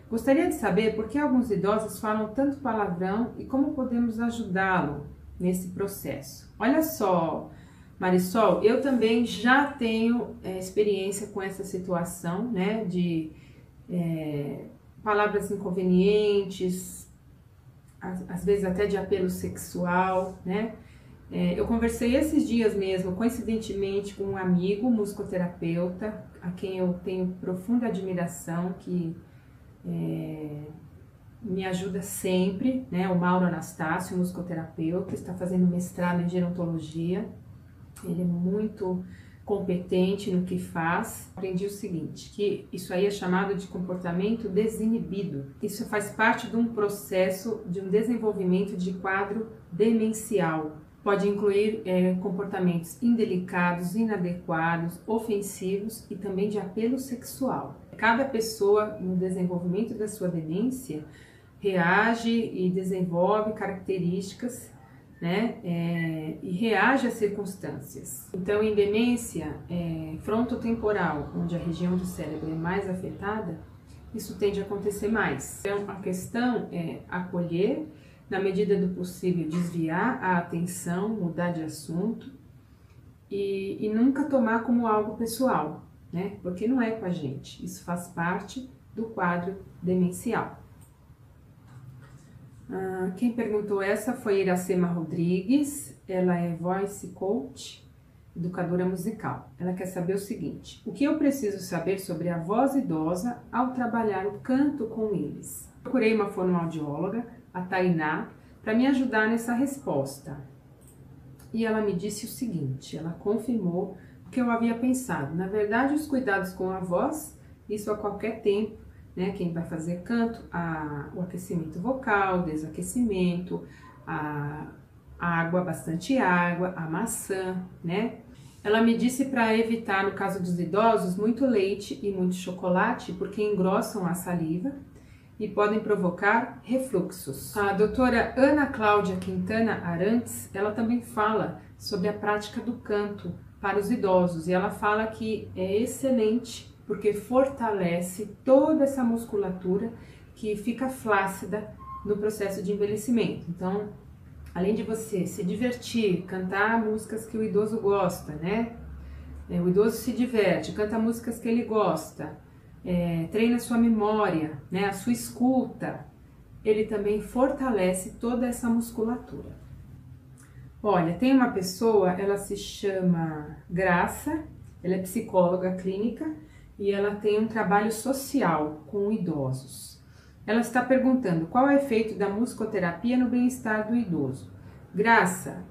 gostaria de saber por que alguns idosos falam tanto palavrão e como podemos ajudá-lo nesse processo. Olha só, Marisol, eu também já tenho experiência com essa situação, né, de palavras inconvenientes, às vezes até de apelo sexual, né? Eu conversei esses dias mesmo, coincidentemente, com um amigo musicoterapeuta, a quem eu tenho profunda admiração, que me ajuda sempre, né? O Mauro Anastácio, musicoterapeuta, está fazendo mestrado em gerontologia. Ele é muito competente no que faz. Aprendi o seguinte, que isso aí é chamado de comportamento desinibido. Isso faz parte de um processo de um desenvolvimento de quadro demencial. Pode incluir comportamentos indelicados, inadequados, ofensivos e também de apelo sexual. Cada pessoa no desenvolvimento da sua demência reage e desenvolve características, né, e reage às circunstâncias. Então, em demência frontotemporal, onde a região do cérebro é mais afetada, isso tende a acontecer mais. Então, a questão é acolher, na medida do possível, desviar a atenção, mudar de assunto e nunca tomar como algo pessoal, né, porque não é com a gente, isso faz parte do quadro demencial. Quem perguntou essa foi Iracema Rodrigues, ela é voice coach, educadora musical. Ela quer saber o seguinte: o que eu preciso saber sobre a voz idosa ao trabalhar o canto com eles? Procurei uma fonoaudióloga, a Tainá, para me ajudar nessa resposta. E ela me disse o seguinte, ela confirmou o que eu havia pensado. Na verdade, os cuidados com a voz, isso a qualquer tempo, né, quem vai fazer canto, o aquecimento vocal, desaquecimento, a água, bastante água, a maçã, né? Ela me disse para evitar, no caso dos idosos, muito leite e muito chocolate, porque engrossam a saliva e podem provocar refluxos. A doutora Ana Cláudia Quintana Arantes, ela também fala sobre a prática do canto para os idosos, e ela fala que é excelente porque fortalece toda essa musculatura que fica flácida no processo de envelhecimento. Então, além de você se divertir, cantar músicas que o idoso gosta, né? O idoso se diverte, canta músicas que ele gosta, treina a sua memória, né? A sua escuta, ele também fortalece toda essa musculatura. Olha, tem uma pessoa, ela se chama Graça, ela é psicóloga clínica, e ela tem um trabalho social com idosos. Ela está perguntando qual é o efeito da musicoterapia no bem-estar do idoso. Graça,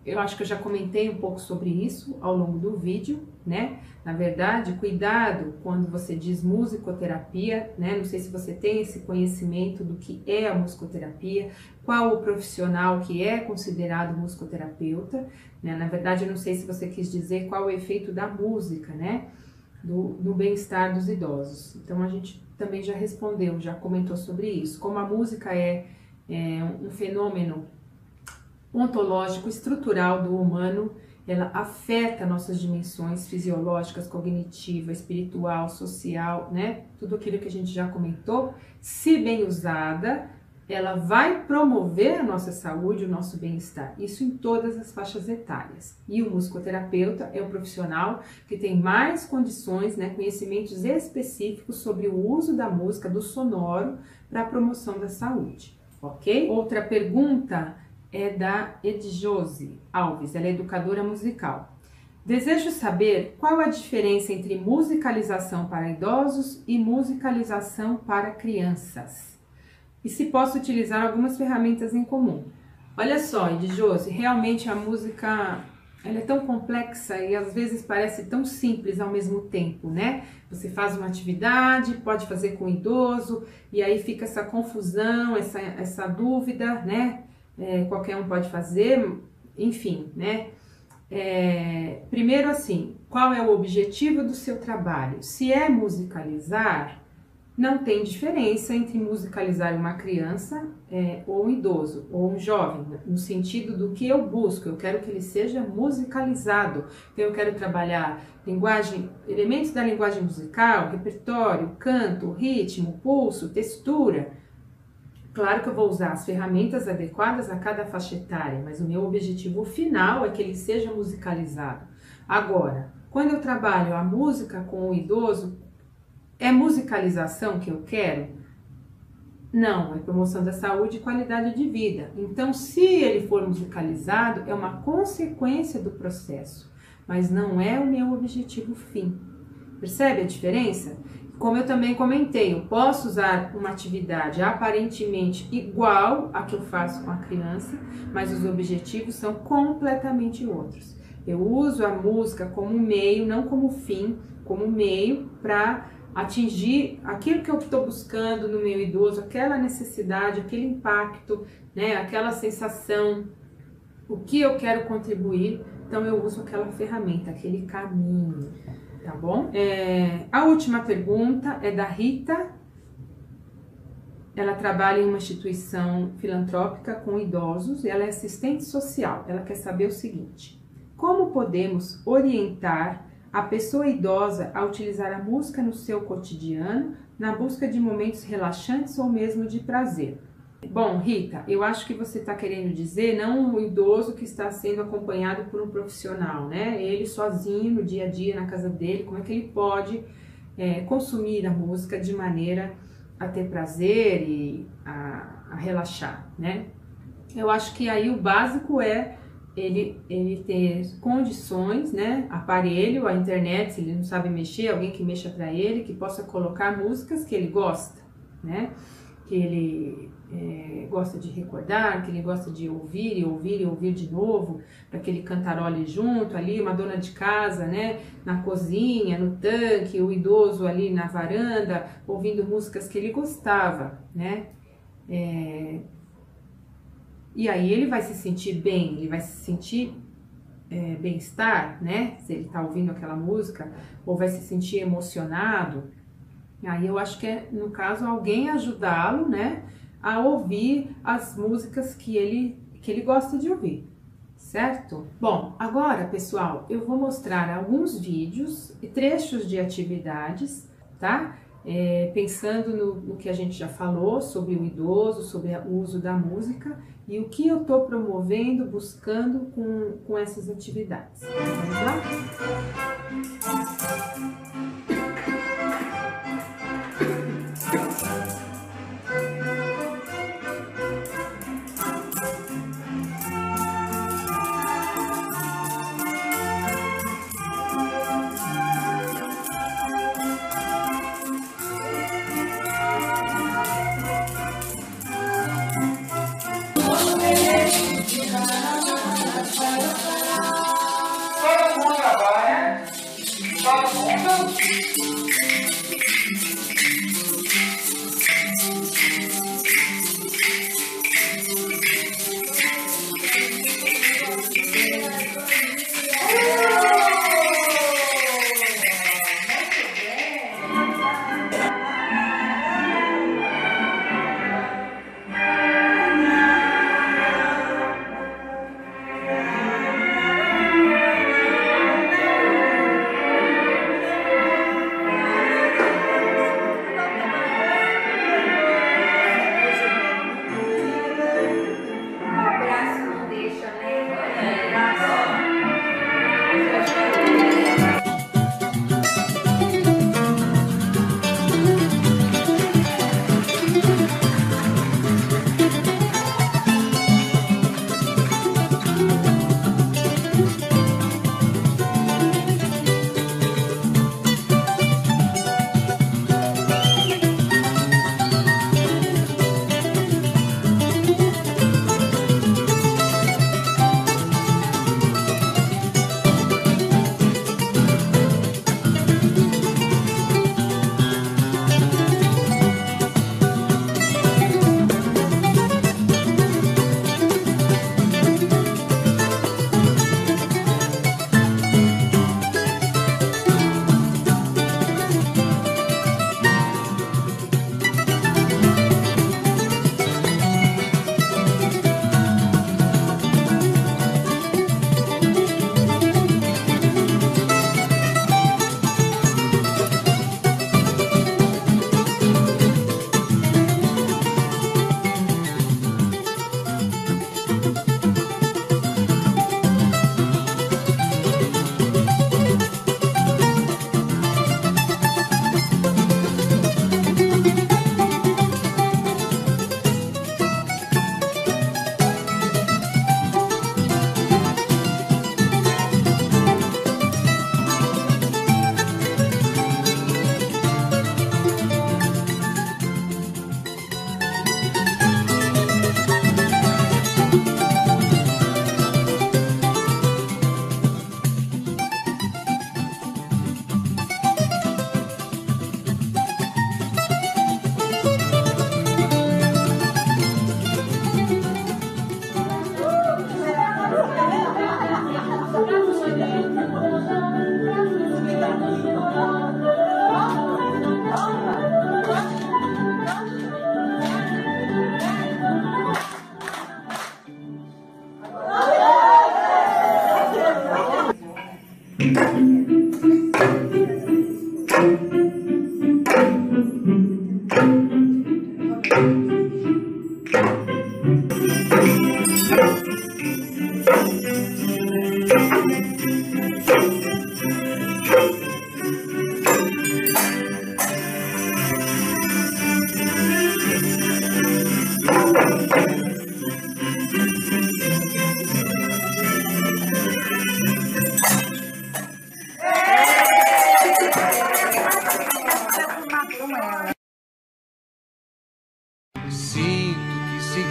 eu acho que eu já comentei um pouco sobre isso ao longo do vídeo, né? Na verdade, cuidado quando você diz musicoterapia, né? Não sei se você tem esse conhecimento do que é a musicoterapia, qual o profissional que é considerado musicoterapeuta, né? Na verdade, eu não sei se você quis dizer qual o efeito da música, né? Do bem-estar dos idosos. Então, a gente também já respondeu, já comentou sobre isso. Como a música é um fenômeno ontológico, estrutural do humano, ela afeta nossas dimensões fisiológicas, cognitiva, espiritual, social, né? Tudo aquilo que a gente já comentou. Se bem usada, ela vai promover a nossa saúde, o nosso bem-estar. Isso em todas as faixas etárias. E o musicoterapeuta é o profissional que tem mais condições, né, conhecimentos específicos sobre o uso da música, do sonoro, para a promoção da saúde. Ok? Outra pergunta é da Edjose Alves, ela é educadora musical. Desejo saber qual a diferença entre musicalização para idosos e musicalização para crianças. E se posso utilizar algumas ferramentas em comum. Olha só, Edjose, realmente a música ela é tão complexa e às vezes parece tão simples ao mesmo tempo, né? Você faz uma atividade, pode fazer com o idoso, e aí fica essa confusão, essa dúvida, né? Qualquer um pode fazer, enfim, né? Primeiro assim, qual é o objetivo do seu trabalho? Se é musicalizar, não tem diferença entre musicalizar uma criança ou um idoso, ou um jovem, no sentido do que eu busco. Eu quero que ele seja musicalizado. Então, eu quero trabalhar elementos da linguagem musical, repertório, canto, ritmo, pulso, textura. Claro que eu vou usar as ferramentas adequadas a cada faixa etária, mas o meu objetivo final é que ele seja musicalizado. Agora, quando eu trabalho a música com o idoso, é musicalização que eu quero? Não, é promoção da saúde e qualidade de vida. Então, se ele for musicalizado, é uma consequência do processo, mas não é o meu objetivo fim. Percebe a diferença? Como eu também comentei, eu posso usar uma atividade aparentemente igual à que eu faço com a criança, mas os objetivos são completamente outros. Eu uso a música como meio, não como fim, como meio para atingir aquilo que eu estou buscando no meu idoso, aquela necessidade, aquele impacto, né, aquela sensação, o que eu quero contribuir. Então eu uso aquela ferramenta, aquele caminho, tá bom? A última pergunta é da Rita. Ela trabalha em uma instituição filantrópica com idosos e ela é assistente social. Ela quer saber o seguinte: como podemos orientar a pessoa idosa a utilizar a música no seu cotidiano, na busca de momentos relaxantes ou mesmo de prazer? Bom, Rita, eu acho que você está querendo dizer não o idoso que está sendo acompanhado por um profissional, né? Ele sozinho, no dia a dia, na casa dele, como é que ele pode consumir a música de maneira a ter prazer e a relaxar, né? Eu acho que aí o básico é ele ter condições, né, aparelho, a internet, se ele não sabe mexer, alguém que mexa para ele, que possa colocar músicas que ele gosta, né, que ele gosta de recordar, que ele gosta de ouvir e ouvir e ouvir de novo, para que ele cantarole junto ali, uma dona de casa, né, na cozinha, no tanque, o idoso ali na varanda, ouvindo músicas que ele gostava, né, e aí ele vai se sentir bem, ele vai se sentir bem-estar, né? Se ele tá ouvindo aquela música, ou vai se sentir emocionado. Aí eu acho que no caso, alguém ajudá-lo, né? A ouvir as músicas que ele gosta de ouvir, certo? Bom, agora, pessoal, eu vou mostrar alguns vídeos e trechos de atividades, tá? Pensando no que a gente já falou sobre o idoso, sobre o uso da música e o que eu estou promovendo, buscando com essas atividades. Vamos lá?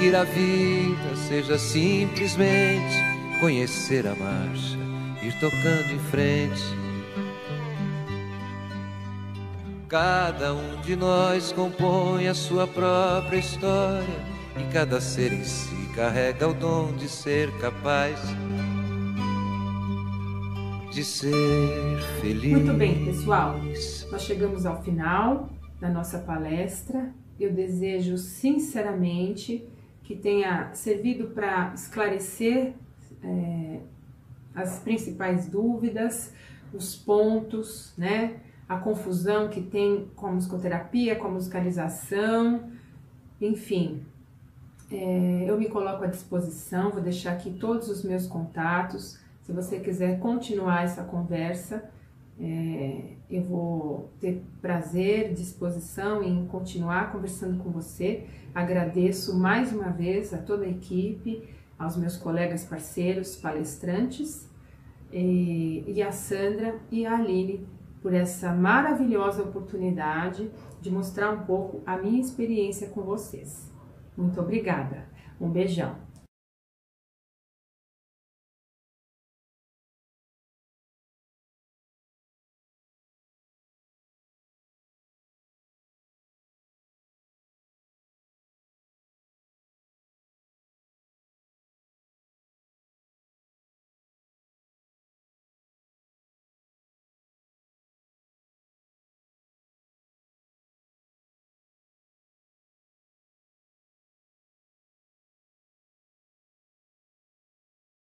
seguir a vida seja simplesmente conhecer a marcha, ir tocando em frente. Cada um de nós compõe a sua própria história, e cada ser em si carrega o dom de ser capaz de ser feliz. Muito bem, pessoal, nós chegamos ao final da nossa palestra. Eu desejo sinceramente que tenha servido para esclarecer as principais dúvidas, os pontos, né? A confusão que tem com a musicoterapia, com a musicalização, enfim. Eu me coloco à disposição, vou deixar aqui todos os meus contatos. Se você quiser continuar essa conversa, eu vou ter prazer, disposição em continuar conversando com você. Agradeço mais uma vez a toda a equipe, aos meus colegas parceiros, palestrantes, e a Sandra e a Aline por essa maravilhosa oportunidade de mostrar um pouco a minha experiência com vocês. Muito obrigada. Um beijão.